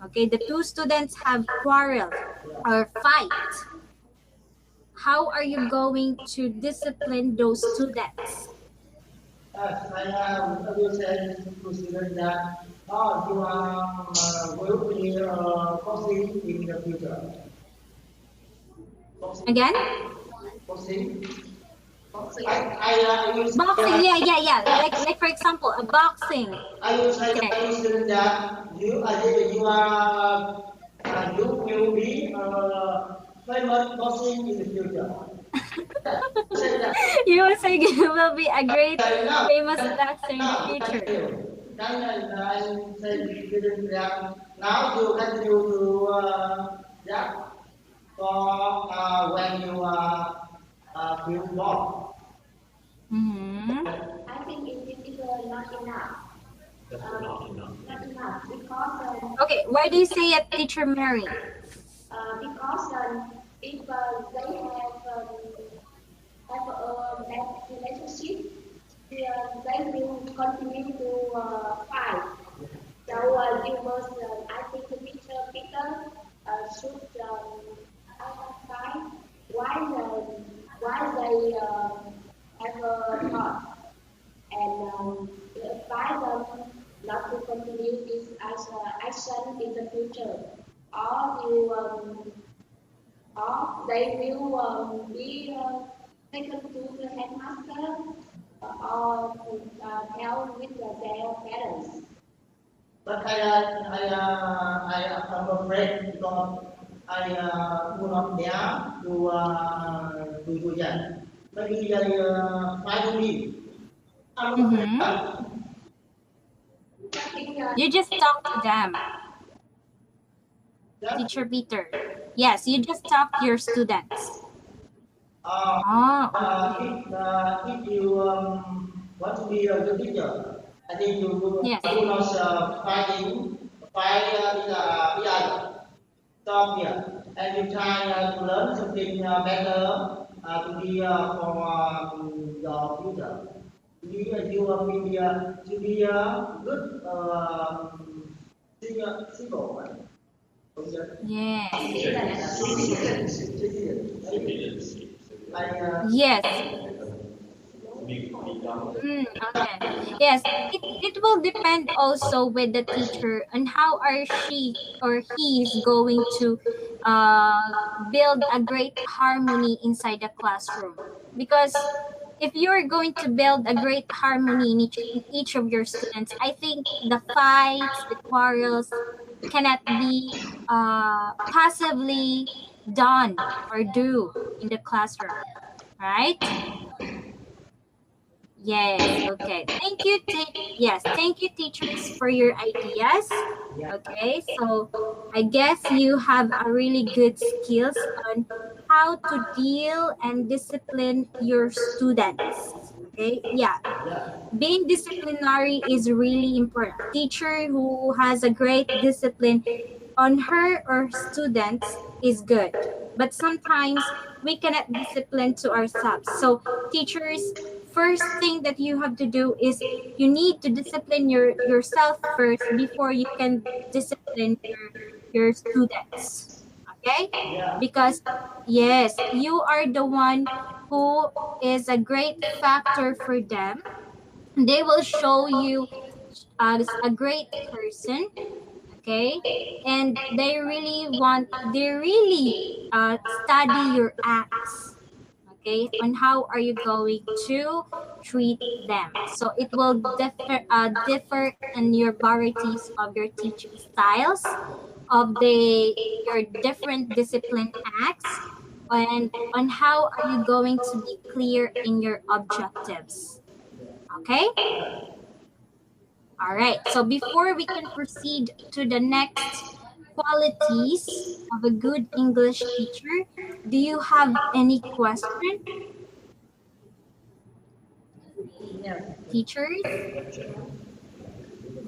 Okay, the two students have quarrel or fight. How are you going to discipline those students? Yes, I will say to students that you are will be boxing in the future. Again? Boxing. Boxing. I will Boxing, yeah. Like for example, a boxing. I will say Okay. to students that you will be famous boxing in the future. Say that. You will say you will be a great No, famous boxer in the thank future. you. Then I say to students that now you continue to yeah, for when you feel bored. Mm-hmm. I think it is not enough. That's not enough. Not enough because Okay, why do you say it, Teacher Mary? because if they have a bad relationship, they will continue to fight. So you must, I think the teacher Peter should find why they have a thought and advise them not to continue this as action in the future, or or they will be taken to the headmaster or tell with their parents. But I am afraid because I do not dare to do that. Maybe they find me. I'm afraid. Mm-hmm. I think, You just talk to them, Just, Teacher Peter. Yes, you just talk to your students. uh, Oh, okay. if you want to be a good teacher, I think you Yes. do not fight each other. Stop here, and you try to learn something better to be for your future. To be a good single one. Yes. Civilians. Like Yes. Big example. Okay. Yes, it will depend also with the teacher on how are she or he is going to build a great harmony inside the classroom. Because if you're going to build a great harmony in each of your students, I think the fights, the quarrels cannot be passively done or do in the classroom, right? Yes, okay. Thank you teachers for your ideas. Okay, so I guess you have a really good skills on how to deal and discipline your students. Okay, yeah. Being disciplinary is really important. Teacher who has a great discipline on her or students is good. But sometimes we cannot discipline to ourselves. So teachers, first thing that you have to do is you need to discipline yourself first before you can discipline your students. Okay? Because yes, you are the one who is a great factor for them. They will show you as a great person, okay, and they really study your acts, okay, on how are you going to treat them. So it will differ in your varieties of your teaching styles, of the your different discipline acts, and on how are you going to be clear in your objectives. Okay. All right. So before we can proceed to the next qualities of a good English teacher, do you have any question? Teachers,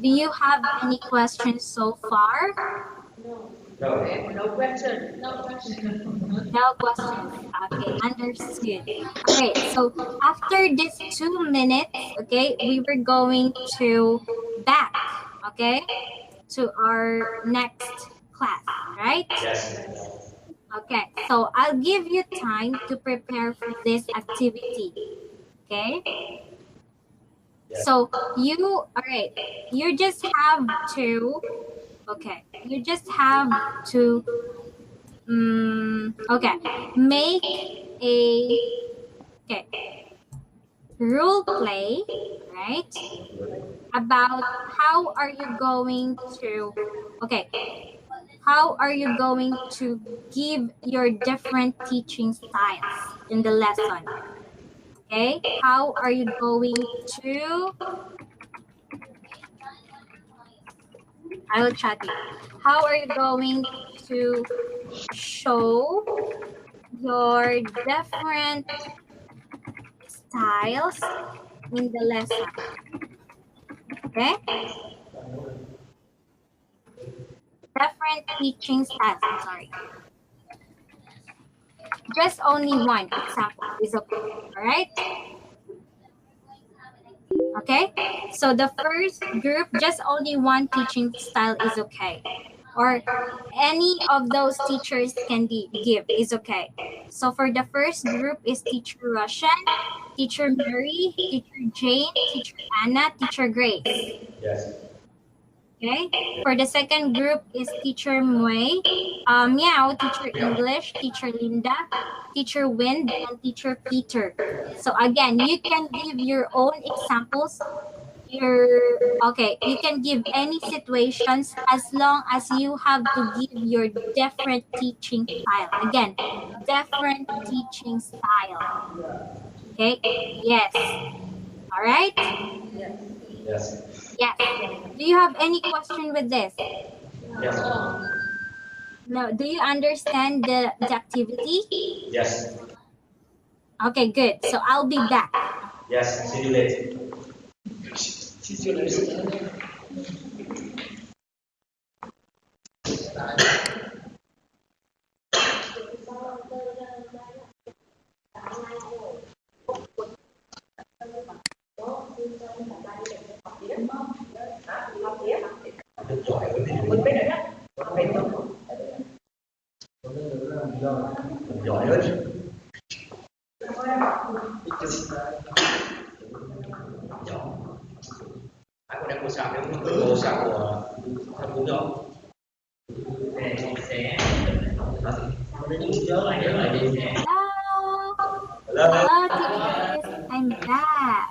do you have any questions so far? No. No. No question. No question. No questions. Okay, understood. All right, so after this 2 minutes, okay, we were going to back, okay, to our next class, right? Yes. Okay, so I'll give you time to prepare for this activity, okay? Yes. So all right, you just have to, okay, you just have to, okay, make a, okay, role play, right? About how are you going to, okay, how are you going to give your different teaching styles in the lesson? Okay, how are you going to, I will chat you. How are you going to show your different styles in the lesson? Okay, different teaching styles. I'm sorry. Just only one example is okay. All right. Okay. So the first group, just only one teaching style is okay, or any of those teachers can give is okay. So for the first group is teacher Russian, teacher Mary, teacher Jane, teacher Anna, teacher Grace. Yes. Okay. For the second group is teacher Mui, Meow, teacher English, teacher Linda, teacher Wind, and teacher Peter. So again, you can give your own examples. You can give any situations as long as you have to give your different teaching style. Again, different teaching style. Okay. Yes. All right. Yes. Yes. Do you have any question with this? Yes. No. Do you understand the activity? Yes. Okay, good. So I'll be back. Yes. See you later. Giỏi hơn giỏi hơn ai có đem cô sạc đến cô sạc của thằng cú đó để sẽ Hello. Hello, teachers. I'm back.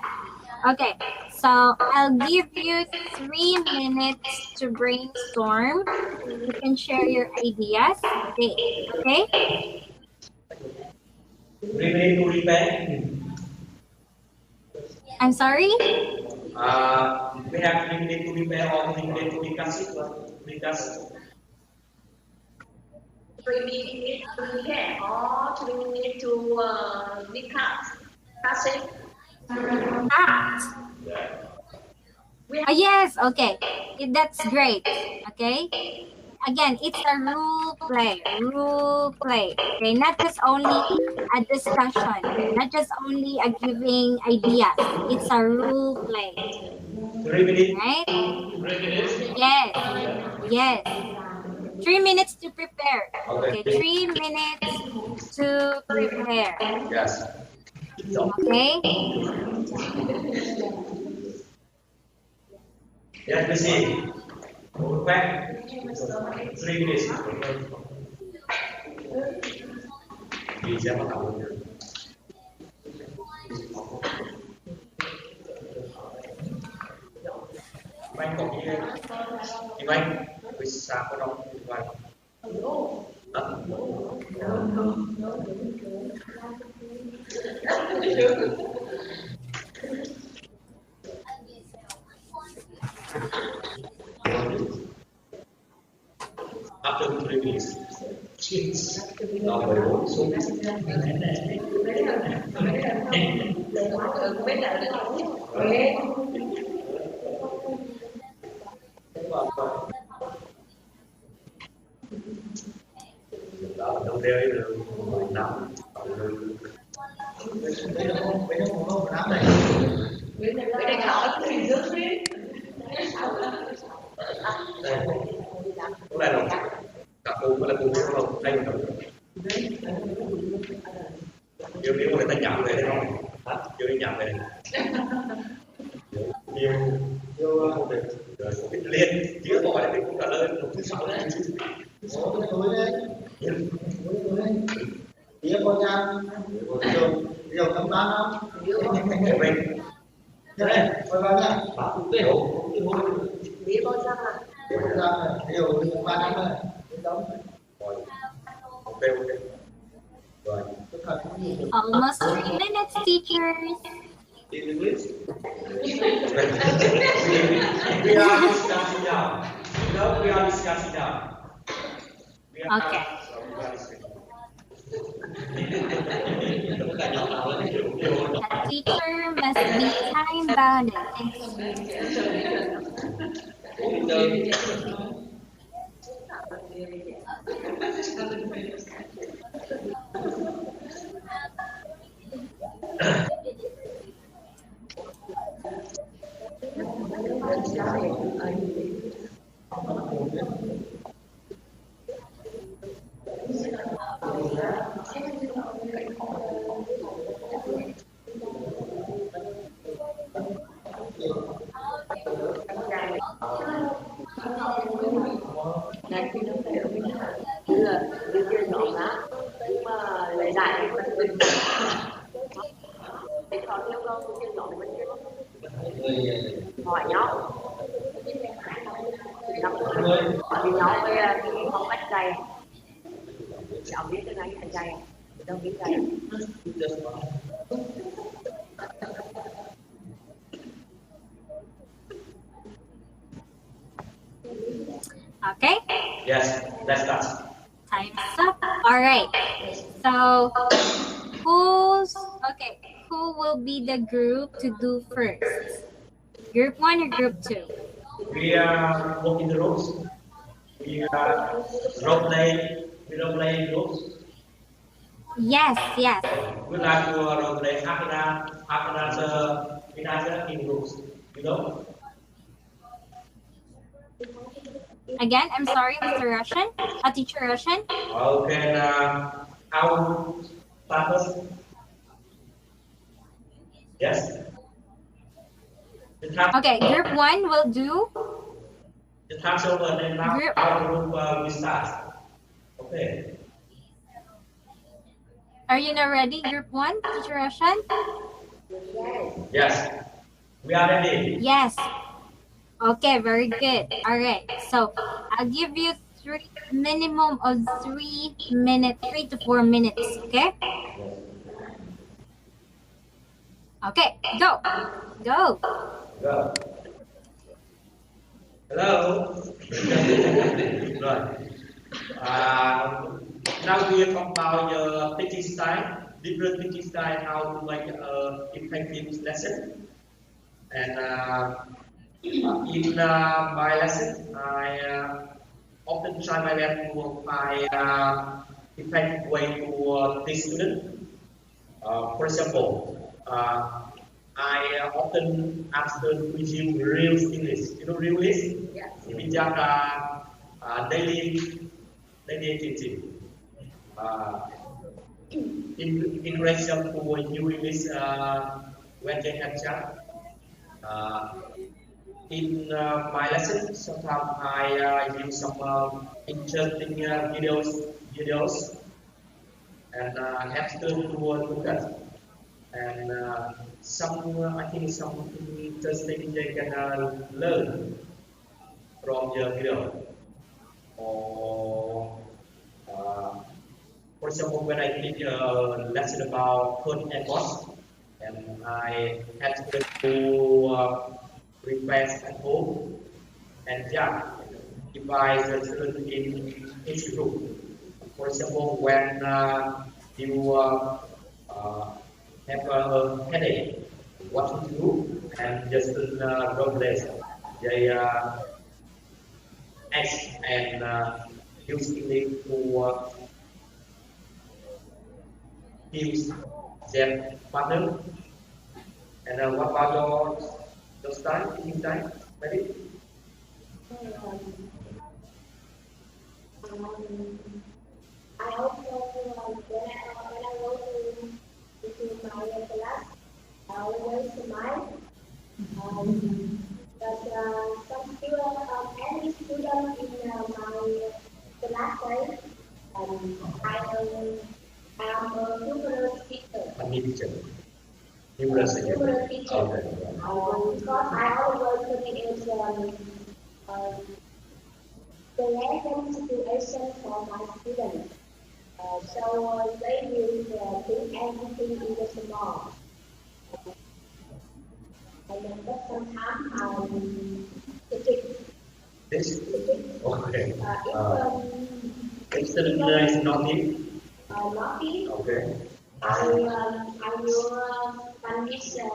Okay, so I'll give you 3 minutes to brainstorm. You can share your ideas. Okay? 3 minutes to repair. I'm sorry? We have 3 minutes to repair or 3 minutes to discuss it. Discuss. 3 minutes to prepare or 3 minutes to discuss. Discussing. Yes, okay. That's great. Okay? Again, it's a role play. Role play. Okay, not just only a discussion, not just only a giving ideas. It's a role play. 3 minutes. Right? 3 minutes. Yes. Yes. 3 minutes to prepare. Okay. 3 minutes to prepare. Yes. Okay? Yes, we see. Back. 3 minutes. Vì sẽ bắt đầu. Anh có gì anh với sao có đâu anh after 3 minutes nó mới bổ sung there now. Bây giờ một đám này. Cái này họ thì rất biết. Cái này là cặp cụ là cụ không đây là nếu người ta nhận về đây không hả chưa đi nhận về đây nhiều không được rồi một cái liên chứa gọi là cũng trả lời một thứ sáu đấy Số cái túi đấy. Dia con trang điều thấm bán không? Đây, coi vào nha. Đi con ra mà. Điều con trang này, điều 3 năm này. rồi ok rồi Almost 3 minutes, teachers. in English we are discussing now we are discussing now Okay. A teacher must be time bound. Này khi nó phải ở bên này như là bên kia nhỏ lá nhưng mà lại dài thì vẫn bình thì còn theo con bên kia nhỏ bên kia hỏi nhau thì nhau với cái phong cách dày cháu biết cái này thành dày đâu biết dày Okay. yes let's start Time's up. All right. So, who will be the group to do first? Group 1 or group 2? we are walking the roads we are role play groups Yes, yes. we like to role play half an hour in groups you know. Again, I'm sorry, Mr. Russian. Teacher Russian. Okay, how purpose? Yes. Okay, group 1 will do. The time's over, and now our group will start. Okay. Are you now ready, group 1, Teacher Russian? Yes. We are ready. Yes. Okay, very good. All right. So I'll give you minimum of 3 to 4 minutes. Okay. Okay. Go. Go. Go. Hello. Right. Now we talk about your teaching style, different teaching style, how to make effective lesson, and. In my lesson, I often try my best to find effective way to teach students. For example, I often ask them to use real English. You know real English? Yes. We just daily teaching. In relation to new English when they have chat. In my lesson, sometimes I use some interesting videos, and have students to look at. And I think something interesting they can learn from the video. Or, for example, when I teach a lesson about code and boss, and I have students to request at home, and divide the student in each group. For example, when you have a headache, what to do, and just role play. They ask and use English to his their partner. And what about your style, teaching style? Ready? I also when I go to my class, I always smile. But some student, any student in my class say, I am a humorous teacher. A teacher. Humorous teacher. Okay. Because I always create the lesson situation for my students. So they will think everything in the small. And then but sometimes strict. This? Okay. If Student is naughty. naughty, Okay. I will punish him.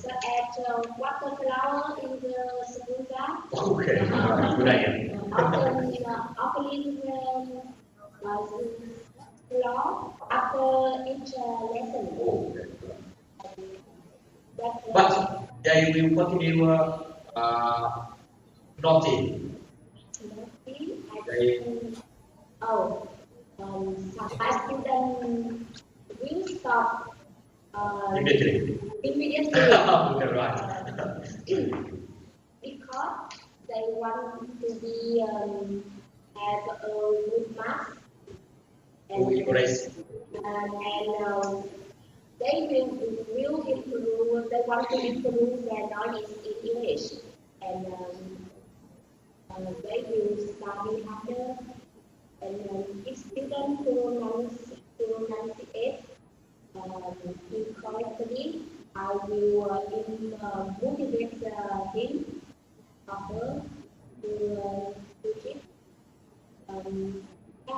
So add water flower in the school ground. Okay. Good idea. Opening floor after each lesson. Okay. But they will continue naughty. They My student will stop immediately. immediately Okay, right. because they want to be have a good mark To erase. and they will improve. They want to improve their knowledge in English and they will study harder. And if student to 98 incorrectly, I will motivate him or her to keep. I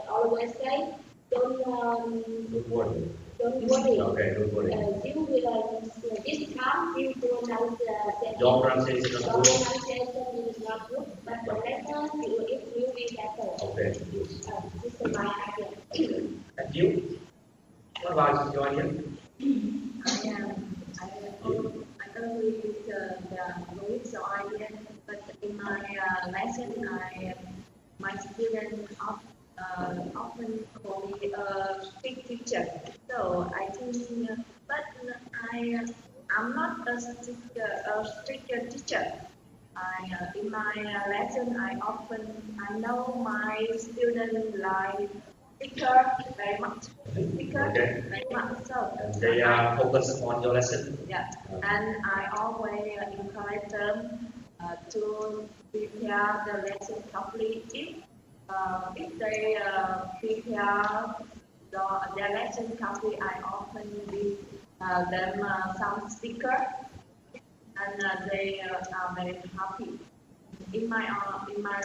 always say, don't worry. worry. Okay, don't worry. You will this time you will not Your pronunciation is your good. pronunciation is not good, but the letter it will be better. Okay, good. This is my idea. And you? What about your idea? I agree with Louis' idea, but in my lesson, my students often call me a strict teacher. So I think, but I'm not a strict teacher. In my lesson, I know my students like speaker very much. Okay. Very much. So And they are focused on your lesson. yeah, and I always encourage them to prepare the lesson properly. If they prepare their lesson properly, I often give them some sticker, and they are very happy. In my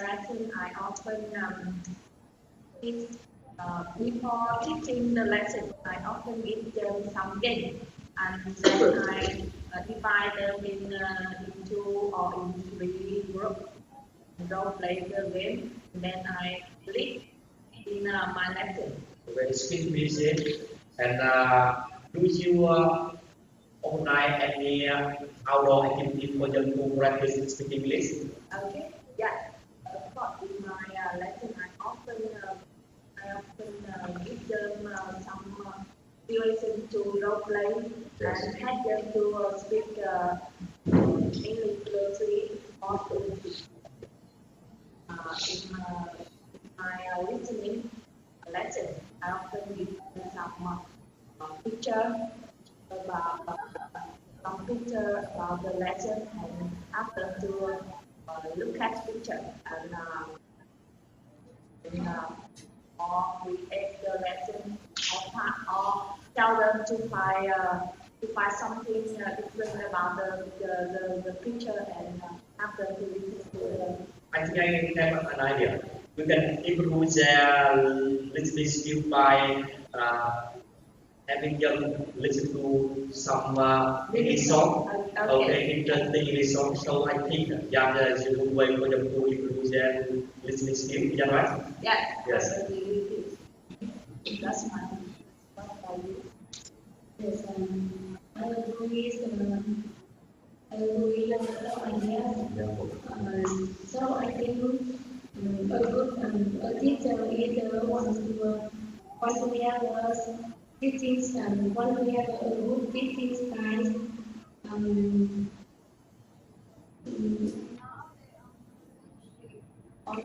lesson, I often teach. Before teaching the lesson, I often give them some game, and then I divide them into or in three groups. Role play the game, and then I lead in my lesson. Very sweet music. And do you organize any outdoor activity for them to practice speaking English? Okay, yeah. Of course, in my lesson, I often give them some situation to role play Yes. and help them to speak English closely or fluently. In my listening lesson, I often give them some picture about the lesson and ask them to look at picture and or create the lesson or tell them to find something different about the picture and ask them to listen to them. I think I have an idea. We can improve their listening skill by having them listen to some English song. Okay, interesting English song. So I think that is a good way for them to improve their listening skill. Is that right? Yeah. Yes. That's my what about you? Yes, I agree with I agree with the idea. So I think a good a teacher is one who has teaching and one who has a good teaching style. Um, um,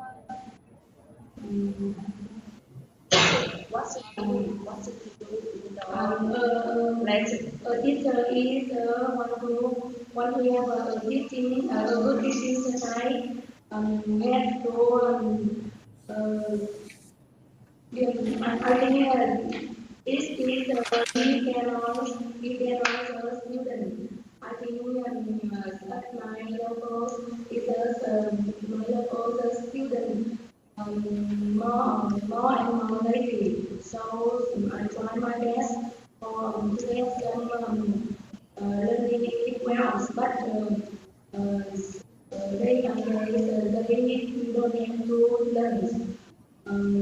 what's it to do with the lesson? A teacher is one who have a teaching a good teaching style. Have to I think this is we can also student. I think at my level it is my level the student more and more lately. So I try my best to get them learning it well, but they don't have to learn.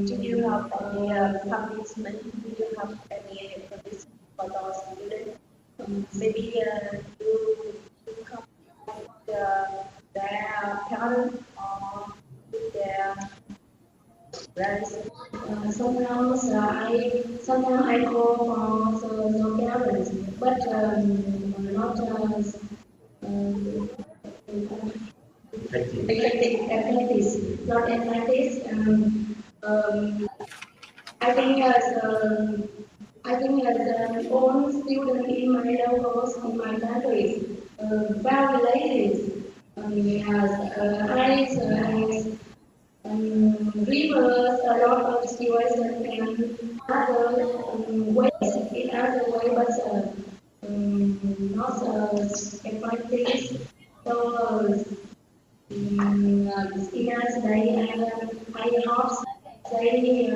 Do you have any punishment? Do you have any punishment for those students? Maybe you come with their parents or with their friends. Sometimes I call for the parents, but not activities, not activities. I think I think as an own student in my levels in my country, very ladies, ice, rivers, a lot of situation and other ways in other way, but not activities. So in us, I hope they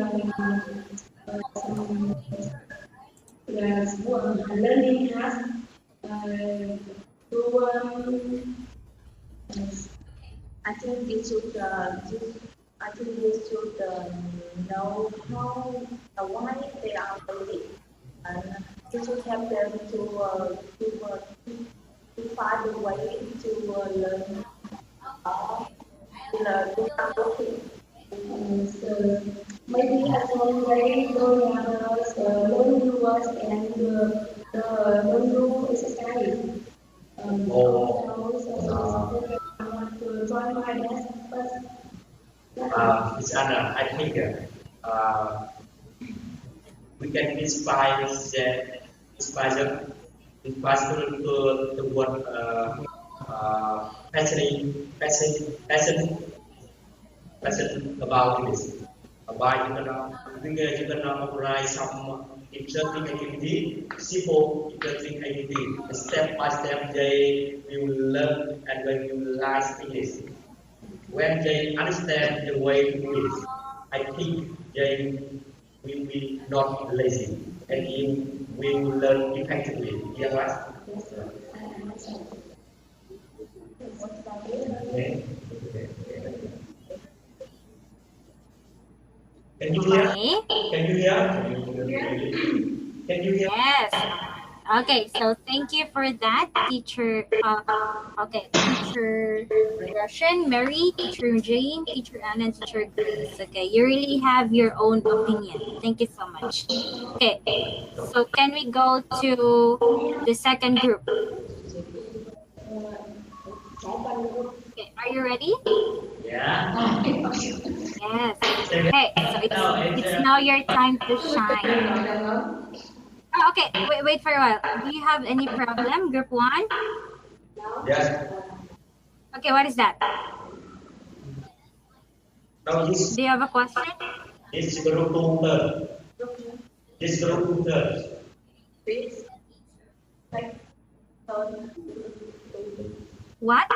learning us to I think they should I think they should know how why they are lazy and they should help them to find a way to learn do something. So maybe as long they don't have learn words and learn do exercise. Also, I want to try my best, but Miss Anna, I think we can inspire them to what passionate about this. By you can organize some interesting activity, simple interesting activity. Step by step, they will learn and they will realize English. When they understand the way to do it, I think they will be not lazy and you will learn effectively. Yeah, right? Okay. Can you hear? Okay. Can you hear? Can you hear? Yes. Okay, so thank you for that, teacher. Okay, teacher Russian, Mary, teacher Jane, teacher Anna, and teacher Grace. Okay, you really have your own opinion. Thank you so much. Okay, so can we go to the second group? Okay, are you ready? Yeah. Yes. Okay, so it's now your time to shine. Oh, okay, wait for a while. Do you have any problem, group 1? Yes. Okay, what is that? Now this Do you have a question? is group tutor. This group tutor. What?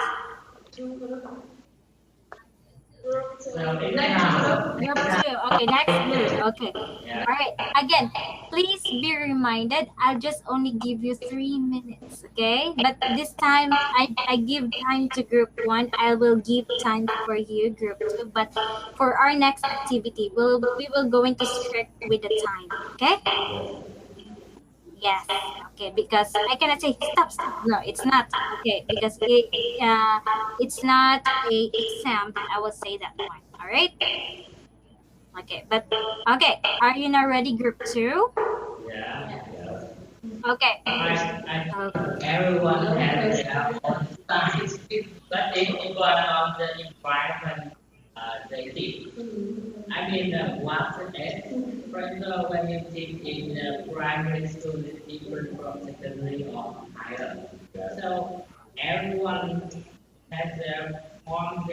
So it's Next now. group two. Okay, next group. Okay. Yeah. All right. Again, please be reminded. I'll just only give you 3 minutes. Okay. But this time, I give time to group one. I will give time for you, group two. But for our next activity, we will going to strict with the time. Okay. Yes. Okay. Because I cannot say stop, stop. No, it's not. Okay. Because it's not a exam that I will say that one. All right. Okay. But okay. Are you now ready, group two? Yeah. Okay. I Okay. everyone has their own style, but it's one of the environment they live. I mean, once again, for example, when you think in primary school, it's different from secondary or higher. So everyone has their own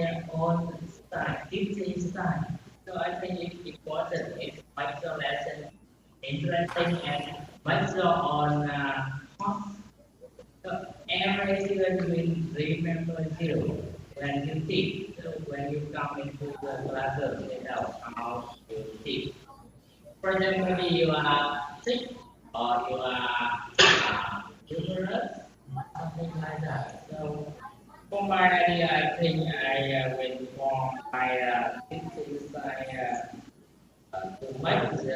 style, teaching style. So I think it's important. It makes the lesson interesting and much so on so every student will remember you when you teach. So when you come into the classroom, you know how to teach. For example, maybe you are sick or you are humorous, something like that. So for my idea, I think I will form my teaching style to make the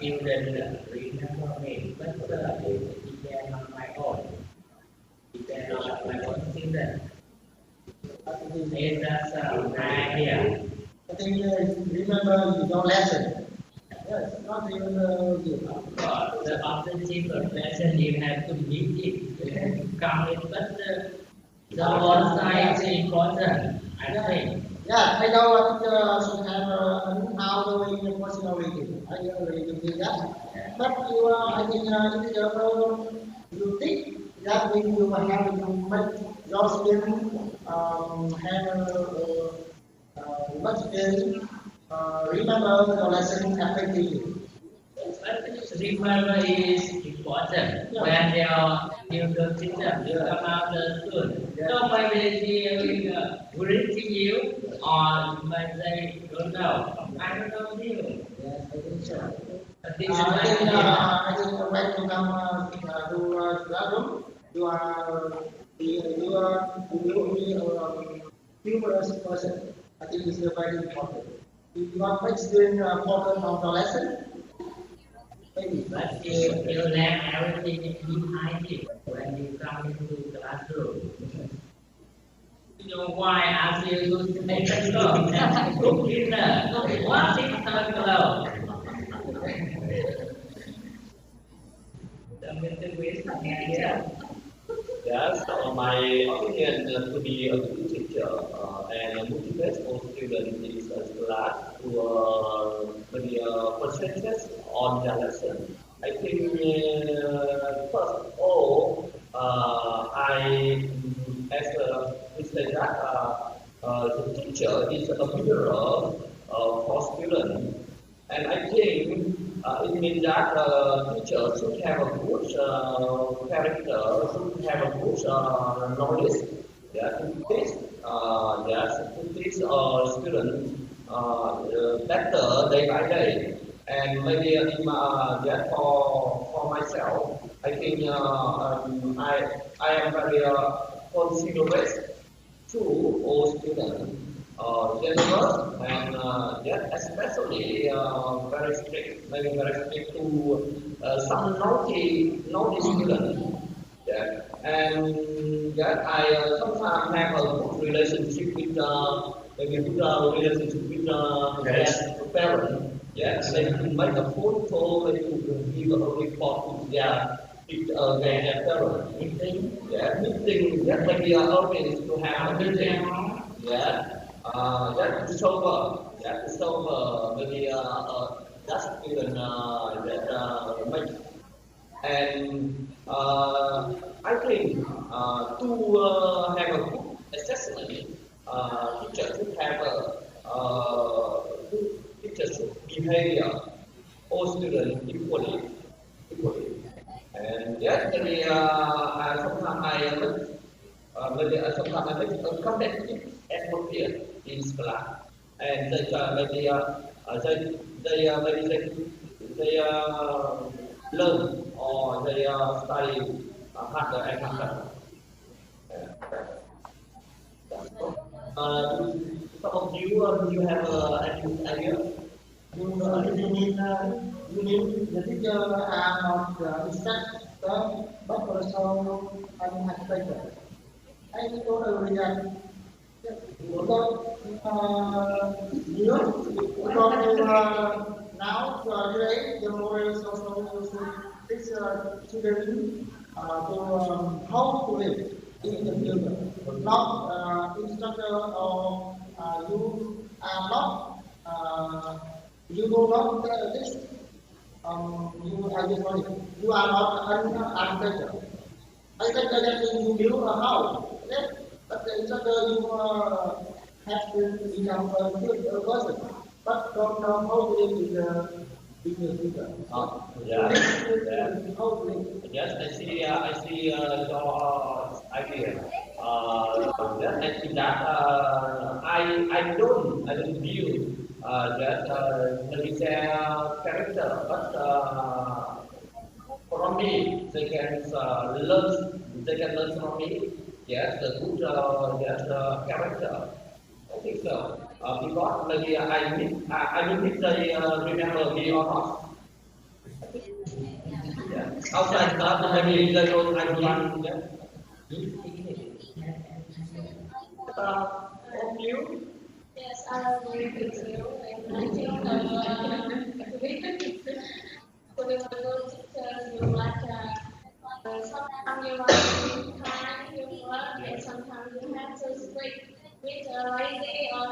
children remember me, but it depends on my own. Depend on my own student. It's just an idea. I think remember your lesson. Yes, not remember you. Of course, the objective of lesson you have to meet it. You have to come in, but the one side is important, I think. Yeah, I know what should have an outgoing personality. I agree with that. But you, I think, if you think that when you have to make your student have much feeling, remember the lesson effectively. Remember is important when you don't teach them, you come out the school. So maybe they will greeting you or you might say, don't know, I don't know you. Yes, I think so. But this is my I think when you come to classroom, you are you will be a humorous person. I think it's very important. If you are make student important of the lesson, maybe. But you learn everything behind it when you come into the classroom. You know why I ask you to make a stop? Cook dinner. What is hello? Yes, my opinion to be a good teacher and motivate all students is class to maybe percentage on the lesson. I think first of all, I as a Mr. Jack, the teacher is a mirror for students, and I think it means that teacher should have a good character, should have a good knowledge, yeah, to teach, yes, to teach students better day by day. And maybe yeah, for myself, I think I am very considerate to all students, generous and yeah, especially very strict, maybe very strict to some naughty students. Yeah, and yeah, I sometimes have a good relationship with maybe good relationship with their parents. Yeah, they could make a phone call, they could give a report to their parents. Meeting, yeah, maybe always to have a meeting. Yeah, that to solve, yeah, to solve maybe that even that make. And I think to have a good assessment, teacher should have good teacher should behavior all students equally. And yes, maybe sometimes maybe sometimes I make a competitive atmosphere in class. and they learn or they study harder and harder. Some of you, do you have any idea? You mean the teacher are not instructor, but also an administrator. I totally agree. Because now today the more is also teach children to how to live in the future. Not instructor or you are not you do not this you are just sorry you are not an architect. I think that you build a house, okay? But the instructor you have to become a good person, but don't know how to live in the future. Yeah. How to live. Yes, I see your idea. Yes, I see that. I don't view that there is a character, but from me, they can learn from me. Yes, the good, yes, the character. I think so. Because maybe I don't think they remember me or not. Yeah. Outside that, maybe they don't understand. Yeah. From you? Yes, I agree with you. And I think for the good teachers, you like sometimes you want to be kind, you work, and sometimes you have to speak with a lady or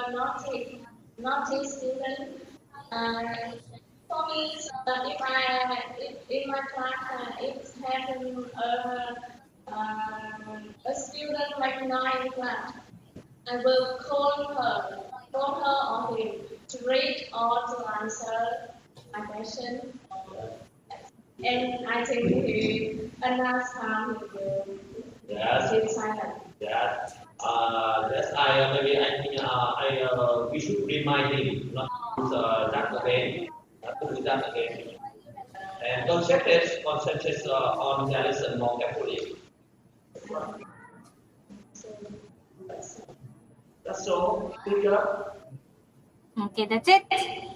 naughty student. Uh, for me, if in my class, it's having a student like nine class. I will call her or him to read or to answer my question. And I think he another time he will keep silent. Yes. Yes. I think we should remind him not to use that again, not to do that again, and concentrate on the lesson more carefully. That's all. Clear? Okay, that's it.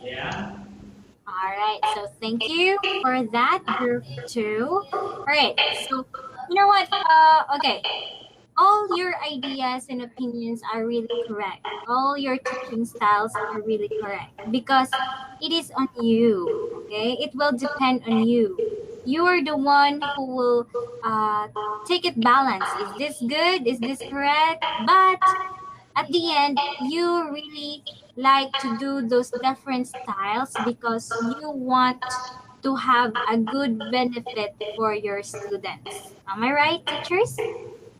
Yeah. All right, so thank you for that, group 2. All right, so you know what? Okay, all your ideas and opinions are really correct. All your teaching styles are really correct because it is on you. Okay, it will depend on you. You are the one who will take it balanced. Is this good? Is this correct? But at the end, you really like to do those different styles because you want to have a good benefit for your students. Am I right, teachers?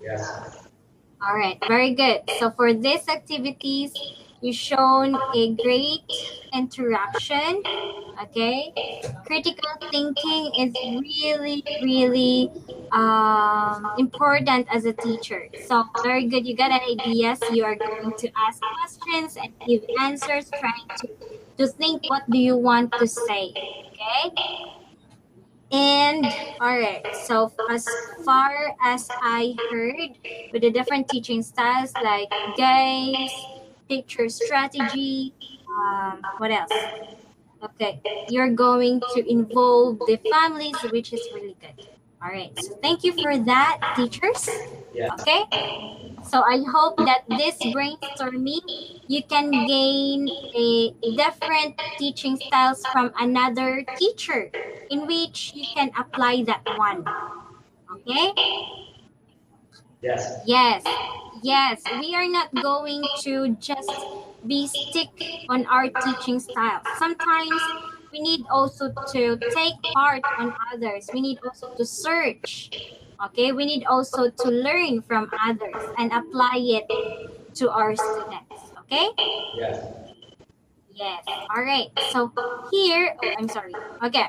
Yes. All right, very good. So for these activities, you shown a great interaction. Okay, critical thinking is really important as a teacher. So very good. You got an idea. So you are going to ask questions and give answers, trying to think what do you want to say. Okay. And all right, so as far as I heard, with the different teaching styles like games, picture strategy, what else? Okay, you're going to involve the families, which is really good. All right, so thank you for that, teachers. Yeah. Okay, so I hope that this brainstorming, you can gain a different teaching styles from another teacher in which you can apply that one. Okay? Yes. Yes, we are not going to just be stick on our teaching style. Sometimes we need also to take part on others. We need also to search. Okay? We need also to learn from others and apply it to our students. Okay? Yes. Yes. All right. So here, oh, I'm sorry. Okay.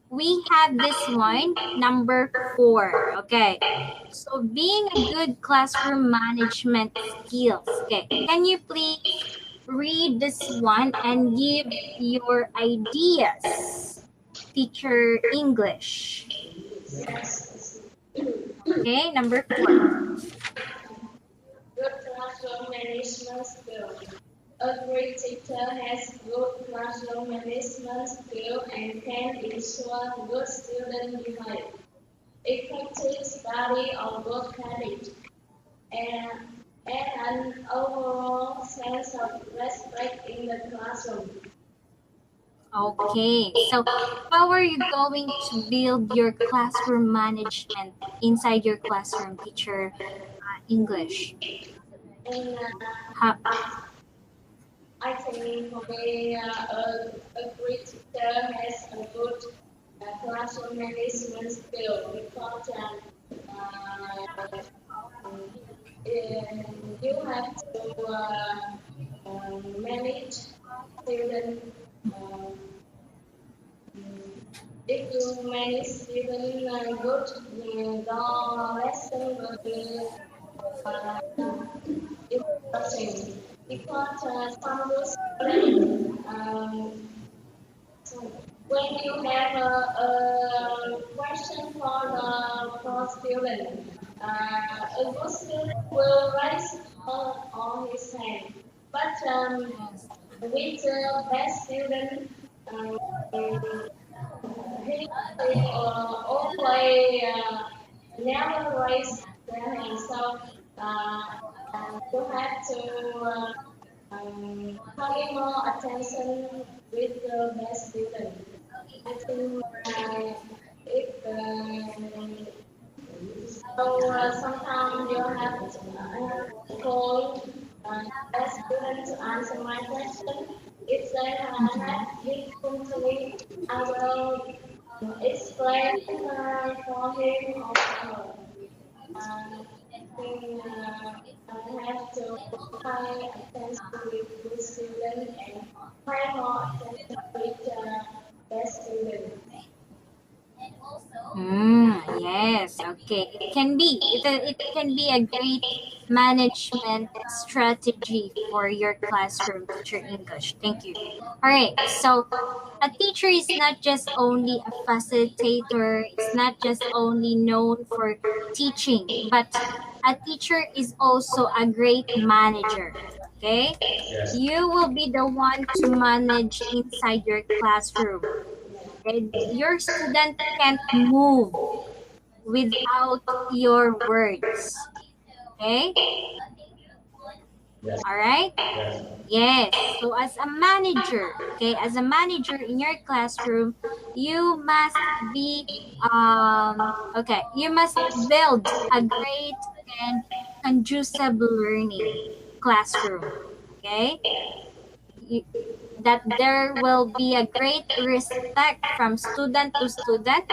We have this one, number 4. Okay. So being a good classroom management skills. Okay. Can you please read this one and give your ideas. Teacher English. Okay, number 4. Good classroom management skill. A great teacher has good classroom management skill and can ensure good student behavior, effective study of good habits, and, and an overall sense of respect in the classroom. Okay, so how are you going to build your classroom management inside your classroom, teacher English? And How, I think a great teacher has a good classroom management skill because you have to manage students. Uh, if you manage students good, the lesson will be interesting because some students when you have a question for student, a good student will raise on his hand. But with the best student, he always never raise their hand. So you have to pay more attention with the best student. I think if sometimes you have to call a student to answer my question. If they have difficulty, I will explain for him or her. I think I have to pay attention with good student and pay more attention with best student. Yes, okay. It can be a great management strategy for your classroom, teacher English. Thank you. All right. So a teacher is not just only a facilitator, it's not just only known for teaching, but a teacher is also a great manager. Okay? Yes. You will be the one to manage inside your classroom. Okay? Your student can't move without your words. Okay? Yes. All right? Yes. Yes. So as a manager, okay, as a manager in your classroom, you must be you must build a great and conducive learning classroom. Okay? You, that there will be a great respect from student to student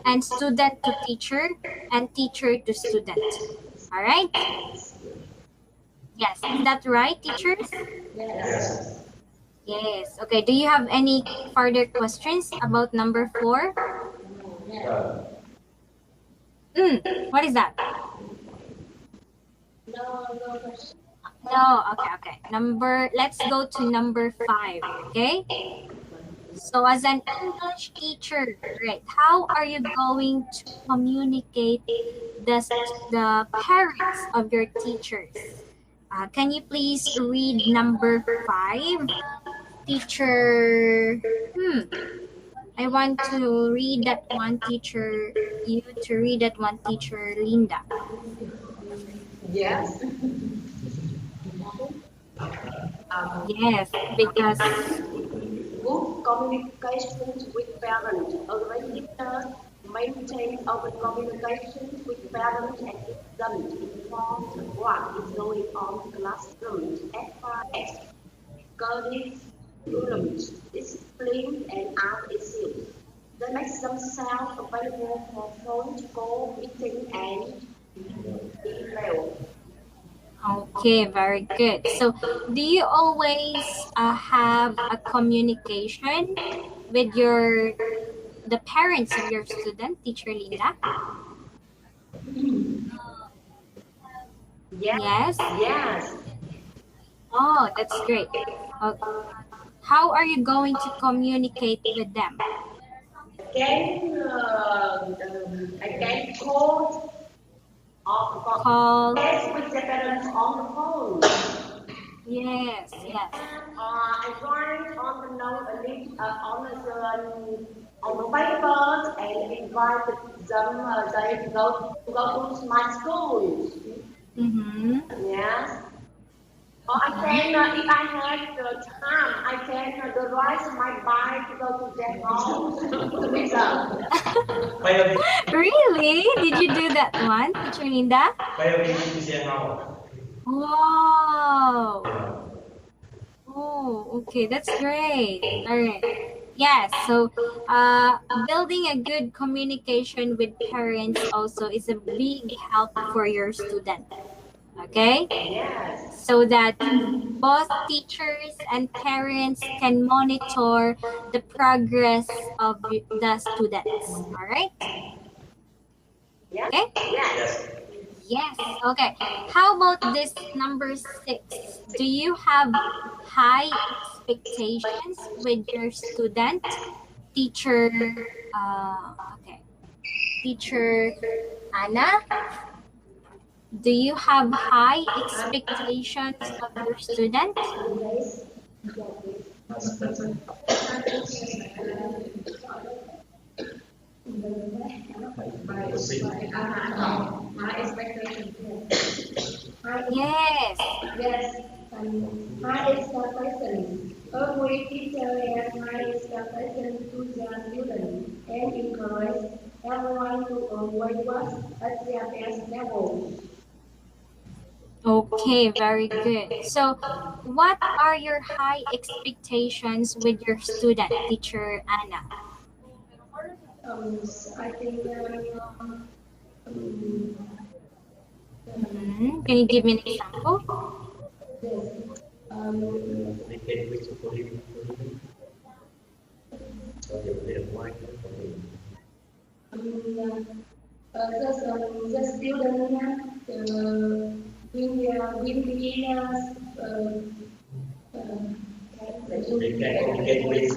and student to teacher and teacher to student. All right? Yes, is that right, teachers? Yes. Yes. Okay, do you have any further questions about number 4? No. What is that? No question. No, okay. Let's go to number 5, okay? So as an English teacher, right, how are you going to communicate the parents of your teachers? Can you please read number 5? Teacher, I want to read that one, teacher, you to read that one, teacher Linda. Yes. Yes, because Good communications with parents. A great teacher maintains open communications with parents and keeps them informed of what is going on in classrooms as far as curriculum, discipline, and art issues. They make themselves available for phone call, meeting, and email. okay, very good. So, do you always have a communication with the parents of your student, teacher Linda? Yes. Yes. Yes. Oh, that's great. Uh, how are you going to communicate with them? I can call Call. yes with the parents on the phone. Yes, yes. I write on the note a list on the papers and invite them they to go to my school. Mm-hmm. Yes. Or I can, if I have the time, I can ride my bike to go to their house to meet them. Really? Did you do that one, Teacher Linda? Wow. Oh, okay, that's great. All right. Yes, so building a good communication with parents also is a big help for your student. Okay? Yes. So that both teachers and parents can monitor the progress of the students. All right? Yes. Okay? Yes. Yes. Okay. How about this number 6? Do you have high expectations with your student? Teacher, okay. Teacher Anna, do you have high expectations of your student? Yes. Yes, high expectations. Every teacher has high expectations to their students and encourage everyone to always work at their best level. Okay, very good. So, what are your high expectations with your student, Teacher Anna? I think Can you give me an example? this. The student will be They can communicate with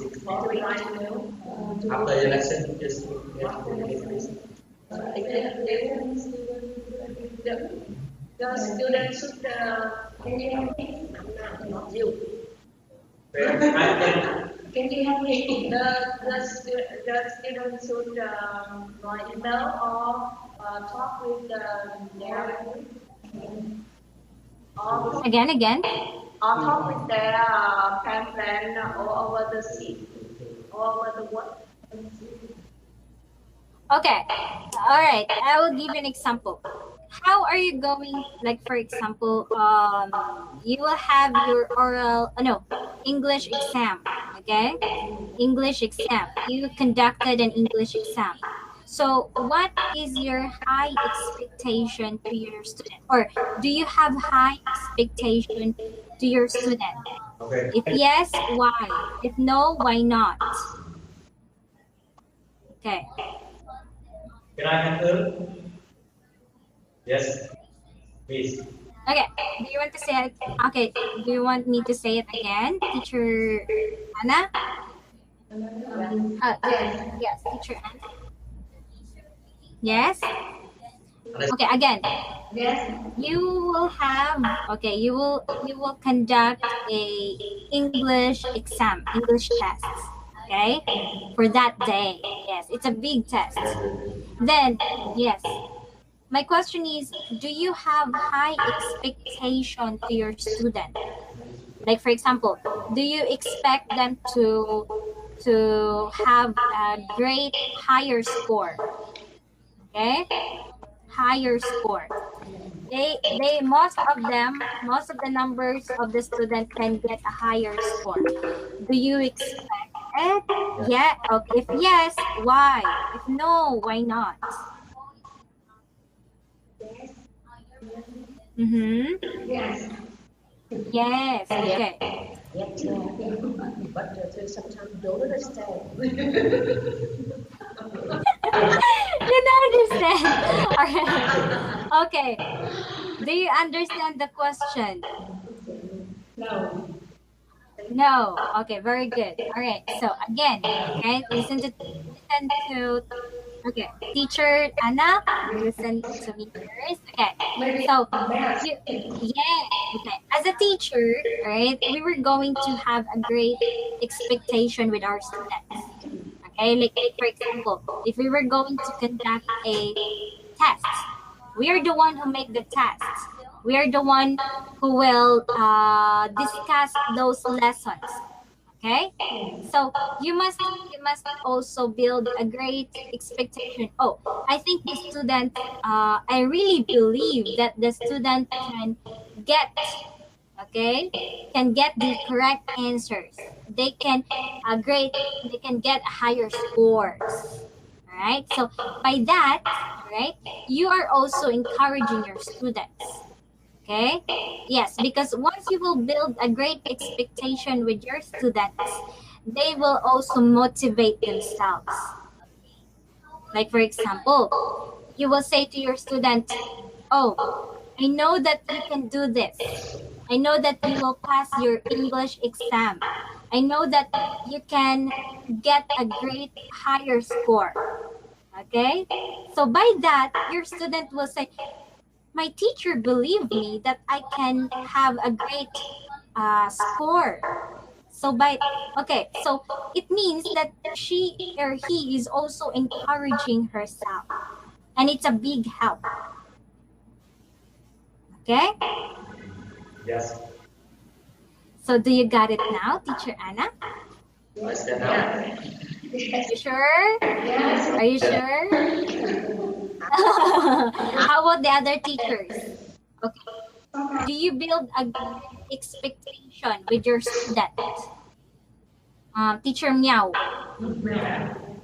after the lesson. Just the student should can you help me? Not you. Can you help me? The student should write email or talk with their Again. Or talk with their parent all over the sea, all over the world. Okay. All right. I will give you an example. How are you going, like for example, you will have your oral, no, English exam, okay? English exam. You conducted an English exam. So what is your high expectation to your student? Or do you have high expectation to your student? okay. If yes, why? If no, why not? Okay. Can I answer? Yes, please. Okay. Do you want to say it? Okay. Do you want me to say it again, Teacher Anna? Yes, Teacher Anna. Yes. Okay. Again. yes. You will have. Okay. You will conduct a English exam, English tests. Okay. For that day. Yes. It's a big test. Then yes. My question is, do you have high expectation to your student? Like for example, do you expect them to have a great higher score? Okay? Higher score. They most of the numbers of the student can get a higher score. Do you expect it? Yeah. Okay. If yes, why? If no, why not? Mm-hmm. Yes. Yes. Okay. But sometimes don't understand. You don't understand. All right. Okay. Do you understand the question? No. No. Okay, very good. All right. So again, okay, listen to okay, teacher Anna, listen to me first. Okay. Maybe So embarrassed. you yeah, okay. As a teacher, right, we were going to have a great expectation with our students. Okay, like for example, if we were going to conduct a test, we are the one who make the test. We are the one who will discuss those lessons. Okay, so you must also build a great expectation. Oh, I think the student. I really believe that the student can get okay can get the correct answers. They can great. They can get higher scores. All right. So by that, right, you are also encouraging your students. Okay? Yes, because once you will build a great expectation with your students, they will also motivate themselves. Like, for example, you will say to your student, oh, I know that you can do this. I know that you will pass your English exam. I know that you can get a great higher score. Okay? So by that, your student will say, my teacher believed me that I can have a great score. So by okay, so it means that she or he is also encouraging herself, and it's a big help. Okay, Yes. so do you got it now, teacher Anna? I stand up. You sure? Yes. Are you sure? How about the other teachers? Okay, do you build a great expectation with your student? Teacher Meow.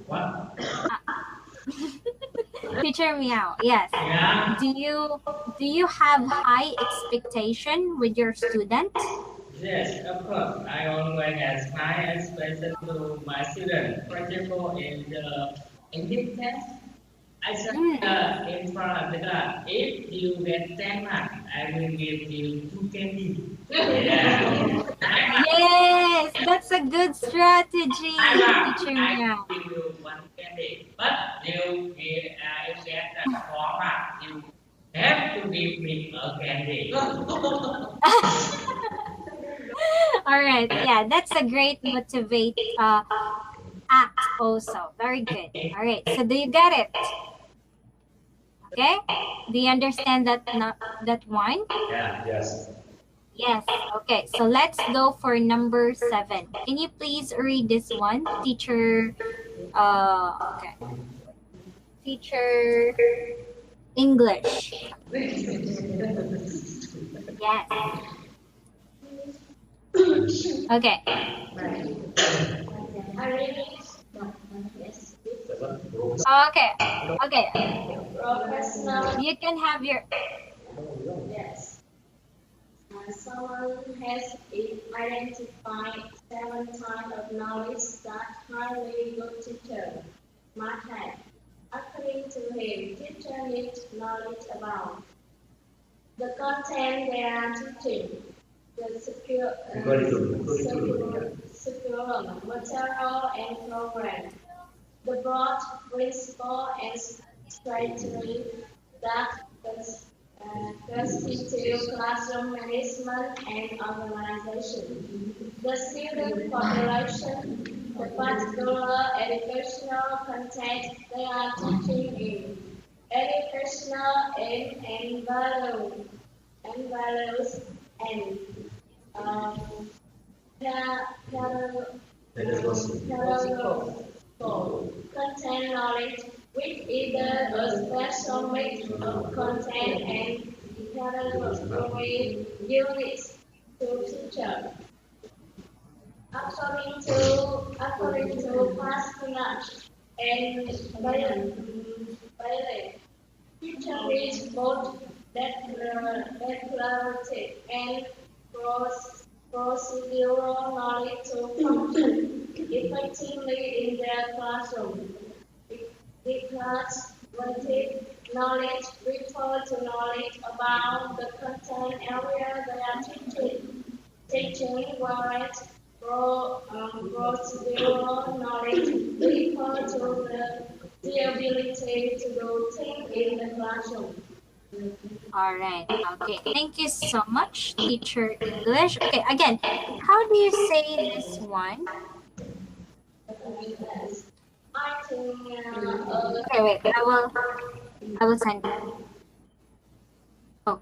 What? Teacher Meow, yes. Yeah. Do you have high expectation with your student? Yes, of course. I always ask my expression to my students. For example, in the English test, I said Mm. in front of the class, if you get 10 marks, I will give you 2 candy. Yeah. 9 marks. Yes, that's a good strategy, 9 marks. Teacher I Meow. give you 1 candy. But you get 4 marks, you have to give me a candy. All right, yeah, that's a great motivate act also. Very good. All right, so do you get it? Okay, do you understand that not that one? Yeah. Yes. Yes. Okay, so let's go for number 7. Can you please read this one, teacher? Okay, teacher English. Yes. Okay. I really yes. Okay. Okay. Professional. You can have your. Yes. Someone has identified 7 types of knowledge that highly good teacher might have. According to him, teacher needs knowledge about the content they are teaching, the curriculum, material and program, the broad principle and strategy that constitute classroom management and organization, the student population, the particular educational content they are teaching in, educational aim and values, and um, pedagogical content knowledge with either a special mix of content and pedagogy units to teacher. According to Pastinak and Bailey, teacher is both declarative and procedural knowledge to function effectively in their classroom. Declarative knowledge refers to knowledge about the content area they are teaching. teaching wide procedural knowledge equal to the ability to do things in the classroom. All right. Okay. Thank you so much, teacher English. Okay. Again, how do you say this one? I think Okay. Wait. I will send you. Oh.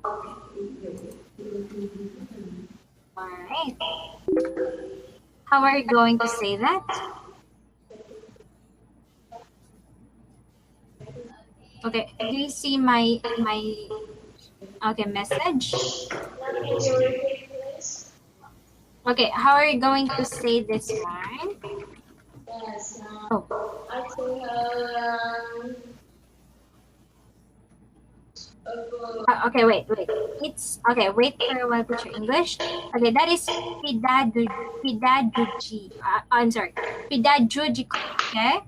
All right. How are you going to say that? Okay. Do you see my okay message? Okay. How are you going to say this one? yes, Oh. I think Okay, wait. It's okay. Wait for a while, teacher English. Okay, that is pedagogy. I'm sorry, pedagogical. Okay.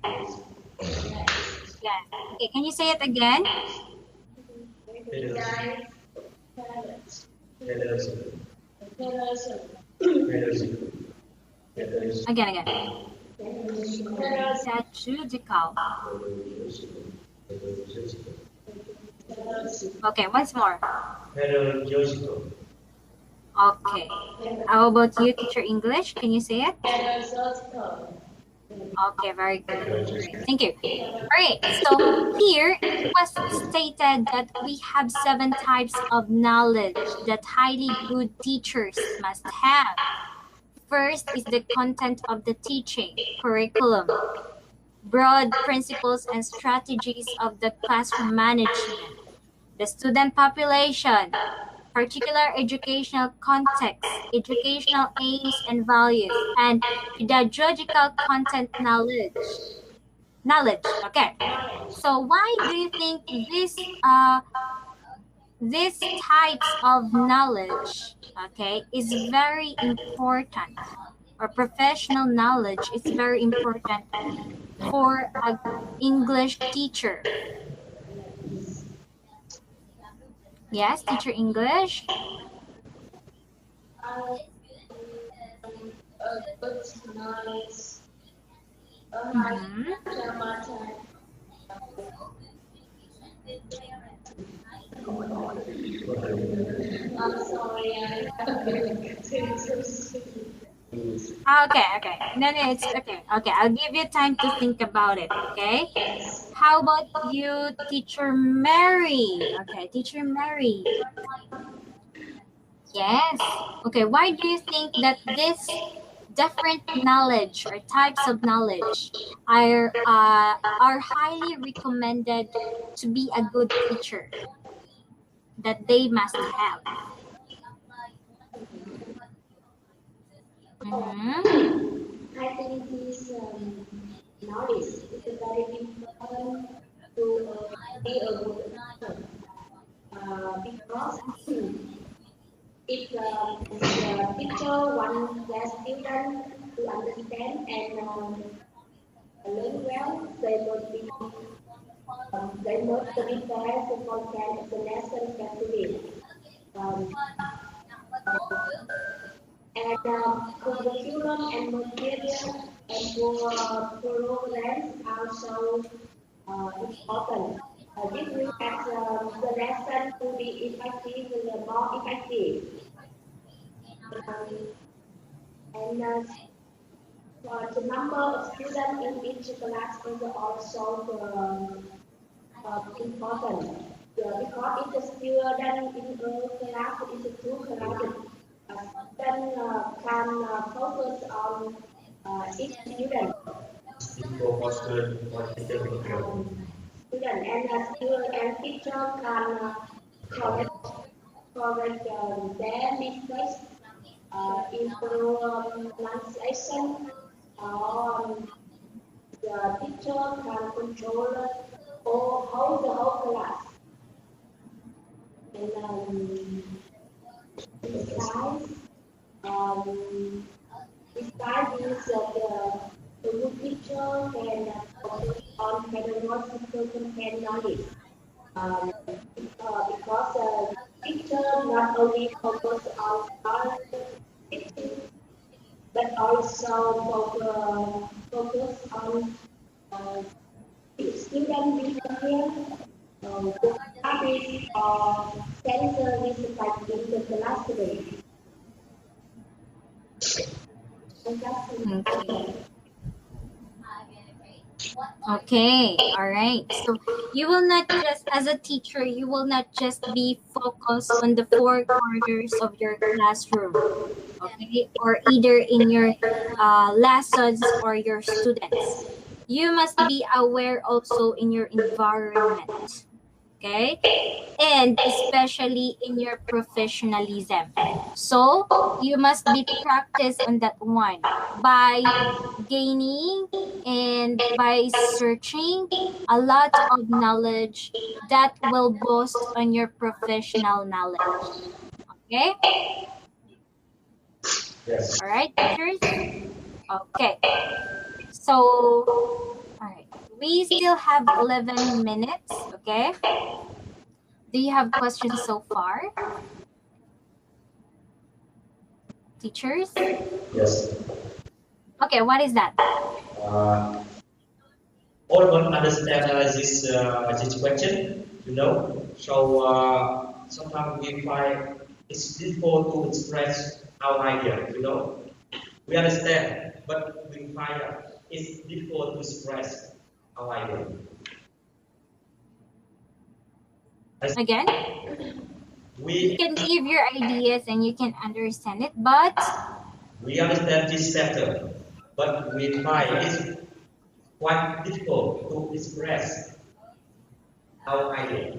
Yeah. Okay. Can you say it again? Again. Pedagogical. Okay. Once more. Pedagogical. Okay. How about you, teacher English? Can you say it? Okay, very good. Great. Thank you. All right, so here it was stated that we have 7 types of knowledge that highly good teachers must have. First is the content of the teaching, curriculum, broad principles and strategies of the classroom management, the student population, particular educational context, educational aims and values, and pedagogical content knowledge. Okay. So why do you think these types of knowledge, okay, is very important, or professional knowledge is very important for an English teacher? Yes, teacher English. good knowledge. Mhm. I'm sorry. Okay. No, it's okay. Okay, I'll give you time to think about it, okay? How about you, teacher Mary? Okay, teacher Mary. Yes. Okay, why do you think that this different knowledge or types of knowledge are highly recommended to be a good teacher that they must have? I think this knowledge is very important to be a good teacher because if the teacher wants their students to understand and learn well, they must prepare to content the lesson carefully. Um, and curriculum and material and programs are so important. This will help the lesson to be effective, more effective. And the number of students in each class is also important. Because if the student in a class is too crowded, a student can focus on each student. Student and student and teacher can correct their mistakes, improve pronunciation, the teacher can control or hold the whole class. And besides, besides this, the good teacher can focus on pedagogical content knowledge. Because teacher not only focus on knowledge, teaching but also focus on student behavior, good habits, or sensor discipline in the classroom. Okay, all right. So you will not just, as a teacher, you will not just be focused on the four corners of your classroom, okay, or either in your lessons or your students. You must be aware also in your environment, okay, and especially in your professionalism. So you must be practiced on that one by gaining and by searching a lot of knowledge that will boost on your professional knowledge. Okay? Yes. All right, teachers? Okay. So, all right. We still have 11 minutes. Okay. Do you have questions so far? Teachers? Yes. Okay, what is that? All one understand this question, you know. So sometimes we find it's difficult to express our idea, you know. We understand, but we find it's difficult to express our idea. Again? You We can give your ideas and you can understand it, but understand this chapter, but we find it's quite difficult to express our idea.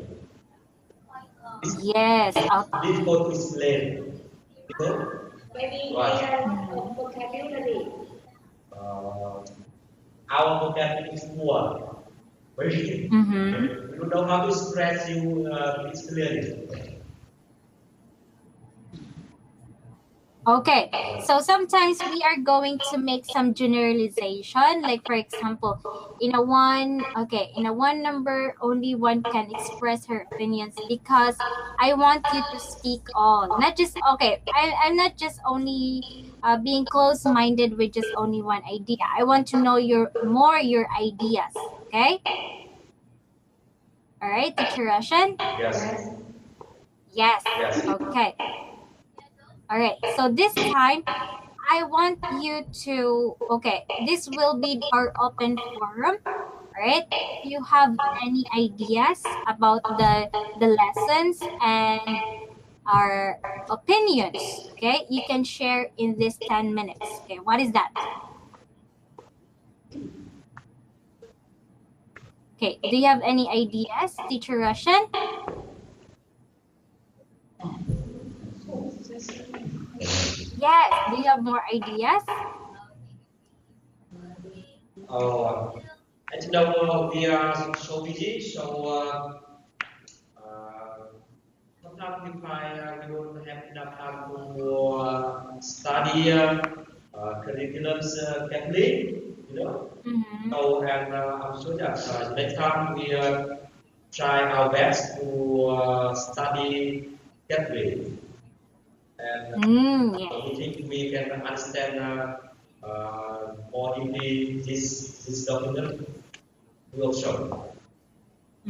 It's yes, difficult to explain. You know? Maybe Right. vocabulary. Our vocabulary is poor. Very. You know how to express you experience. okay. So sometimes we are going to make some generalization. Like for example, in a one number, only one can express her opinions because I want you to speak all. Not just I'm not just only being close-minded with just only one idea. I want to know your ideas. Okay. All right, Teacher Russian? Yes. Yes. Yes. Okay. All right. So this time, I want you to, this will be our open forum. All right. If you have any ideas about the lessons and our opinions, okay, you can share in this 10 minutes. Okay. What is that? Okay. Do you have any ideas, Teacher Russian? Yes. Do you have more ideas? As you know, we are so busy, so sometimes we find we don't have enough time to study curriculums carefully, you know. So, and I'm sure that next time we try our best to study carefully. And Yes. we think we can understand more deeply this document workshop.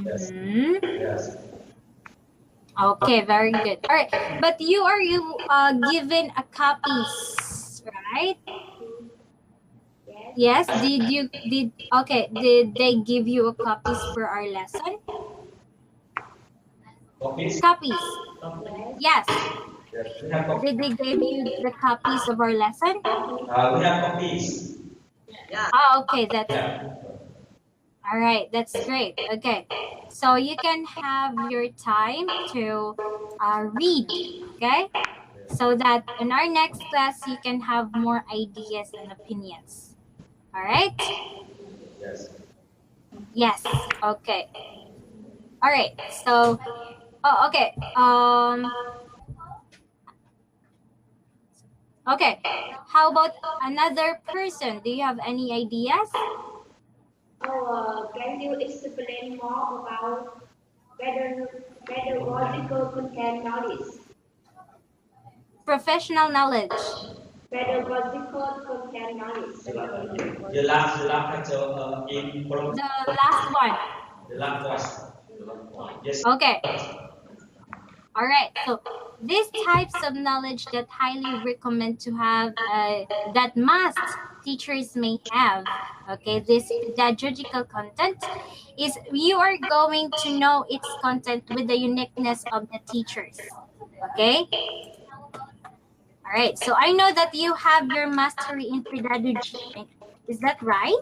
Yes. Yes. Okay, very good. All right, but you given a copies, right? Yes. Did they give you a copies for our lesson? Copies? Copies. Yes. Yes. We have copies. Did they give you the copies of our lesson? We have copies. Okay, that's Yeah. all right. That's great. Okay, so you can have your time to read. Okay, so that in our next class you can have more ideas and opinions. All right. Yes. Yes. Okay. All right. So, okay. Okay. How about another person? Do you have any ideas? Can you explain more about pedagogical content knowledge? Professional knowledge. Pedagogical content knowledge. The last in The last one. the last one. Yes. Okay. All right. So these types of knowledge that highly recommend to have that must teachers may have. Okay, this pedagogical content is you are going to know its content with the uniqueness of the teachers. Okay. All right. So I know that you have your mastery in pedagogy. Is that right?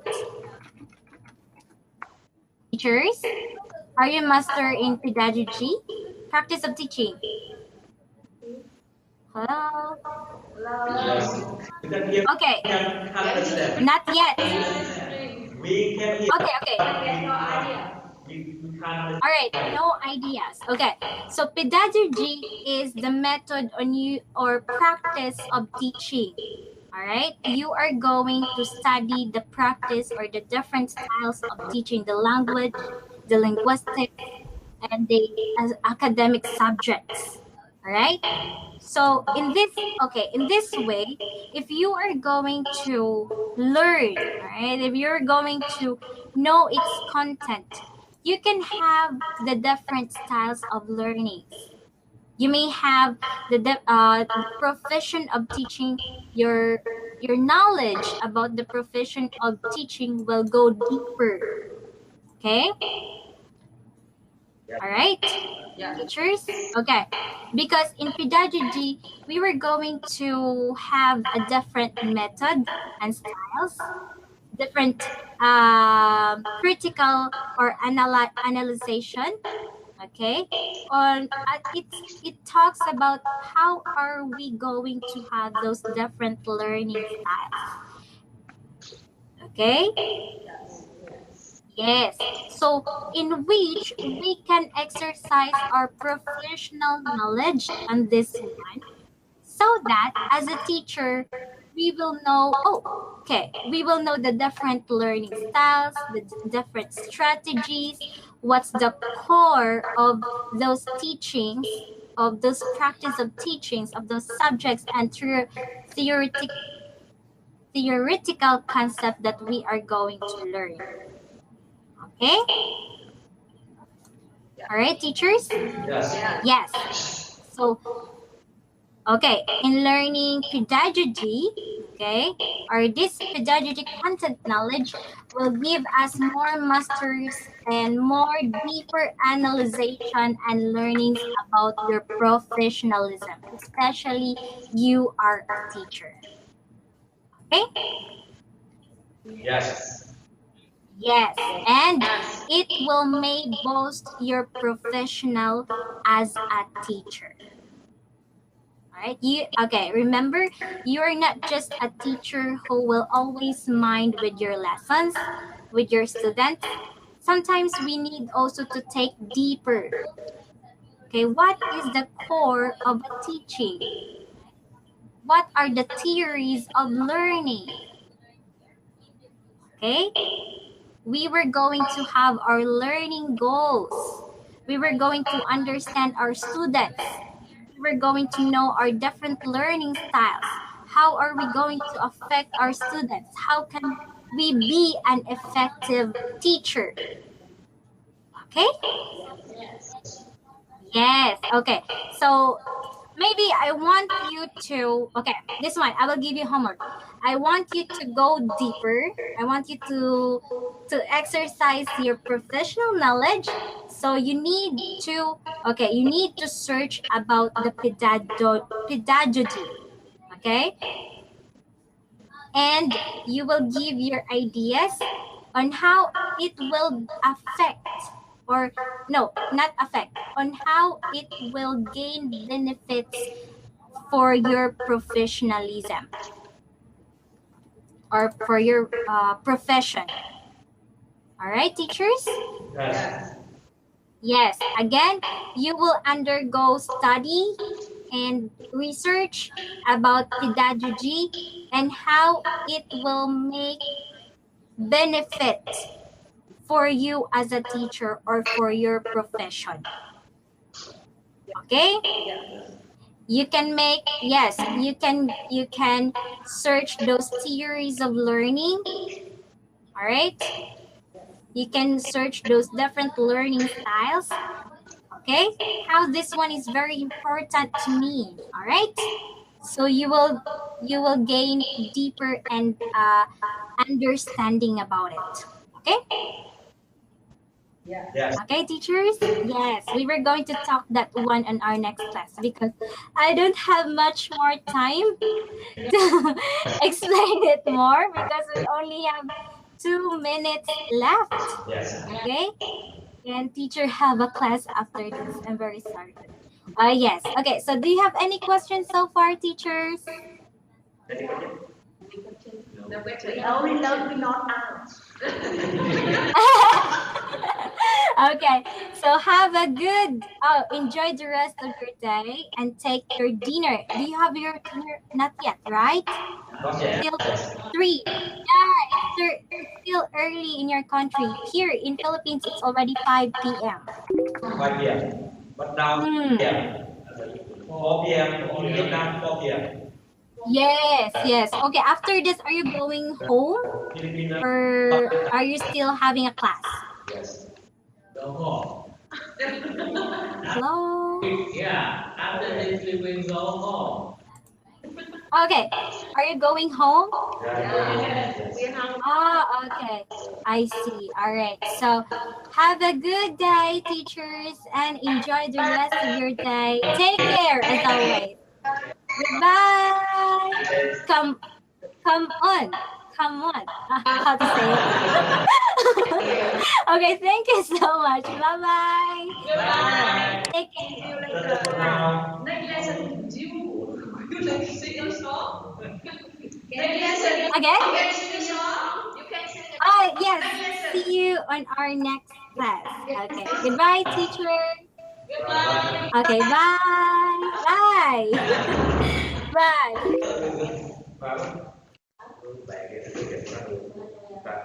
Teachers, are you master in pedagogy? Practice of teaching. Hello? Yes. You can hear. Okay. Can understand. Not yet. We can hear. Okay. We can't. All right. No ideas. Okay. So pedagogy is the method on you or practice of teaching. All right. You are going to study the practice or the different styles of teaching the language, the linguistics, and the academic subjects. All right. So in this way, if you are going to learn, all right, if you're going to know its content, you can have the different styles of learning. You may have the profession of teaching. Your knowledge about the profession of teaching will go deeper. Okay. All right, teachers. Okay, because in pedagogy we were going to have a different method and styles, different critical or analyzation. Okay, on it talks about how are we going to have those different learning styles. Okay. Yes. So, in which we can exercise our professional knowledge on this one, so that as a teacher, we will know, oh, okay, we will know the different learning styles, the different strategies, what's the core of those teachings, of those practice of teachings, of those subjects, and through theoretical concept that we are going to learn. Okay? All right, teachers? Yes. Yes. So, okay, in learning pedagogy, okay, or this pedagogic content knowledge will give us more masters and more deeper analyzation and learnings about your professionalism, especially you are a teacher. Okay? Yes. Yes, and it will make boast your professional as a teacher. All right, remember, you are not just a teacher who will always mind with your lessons, with your students. Sometimes we need also to take deeper. Okay, what is the core of a teaching? What are the theories of learning? Okay? We were going to have our learning goals. We were going to understand our students. We were going to know our different learning styles. How are we going to affect our students? How can we be an effective teacher? Okay? Yes. Okay. So maybe I want you to, okay, this one, I will give you homework. I want you to go deeper. I want you to exercise your professional knowledge. So you need to search about the pedagogy. Okay? And you will give your ideas on how it will affect, or no, not affect, on how it will gain benefits for your professionalism or for your profession. All right, teachers? Yes. Yes. Again, you will undergo study and research about pedagogy and how it will make benefit for you as a teacher or for your profession. Okay? You can make, yes, you can search those theories of learning. All right. You can search those different learning styles. Okay. How this one is very important to me. All right. So you will gain deeper and understanding about it. Okay. Yes. Okay, teachers? Yes, we were going to talk that one on our next class because I don't have much more time to explain it more because we only have 2 minutes left. Yes. Okay? And teacher have a class after this. I'm very sorry. Yes. Okay, so do you have any questions so far, teachers? Any question? We only learn, we not ask. Okay, so have a good, enjoy the rest of your day and take your dinner. Do you have your dinner? Not yet, right? Not yet. Still Yes. 3. Yeah, it's still early in your country. Here in Philippines, it's already 5 p.m. 5 p.m. But now Hmm. yeah. 4 p.m. in Vietnam 4 p.m. Yes, yes. Okay, after this, are you going home Philippines. or are you still having a class? Yes. Go home. Hello? Yeah, after this we will go home. Okay, are you going home? Yes. Oh, okay. I see. All right. So have a good day, teachers, and enjoy the rest of your day. Take care as always. Goodbye. Come, come on. Come on. How to say it? Okay. Thank you so much. Bye bye. All right. Take care. That's for now. Next lesson, you like sing a song? Next lesson, Again? you can sing a song? You can sing a Yes. See you on our next class. Okay. Goodbye, teacher. Goodbye. Okay. Bye. Bye. Bye. Bạn cái sự kiện ra được bạn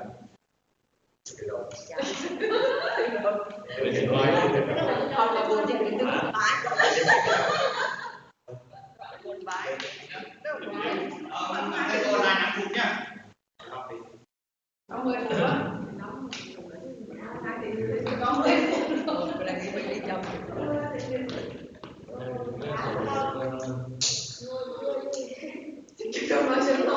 cái đầu Hoặc là buồn thì đừng có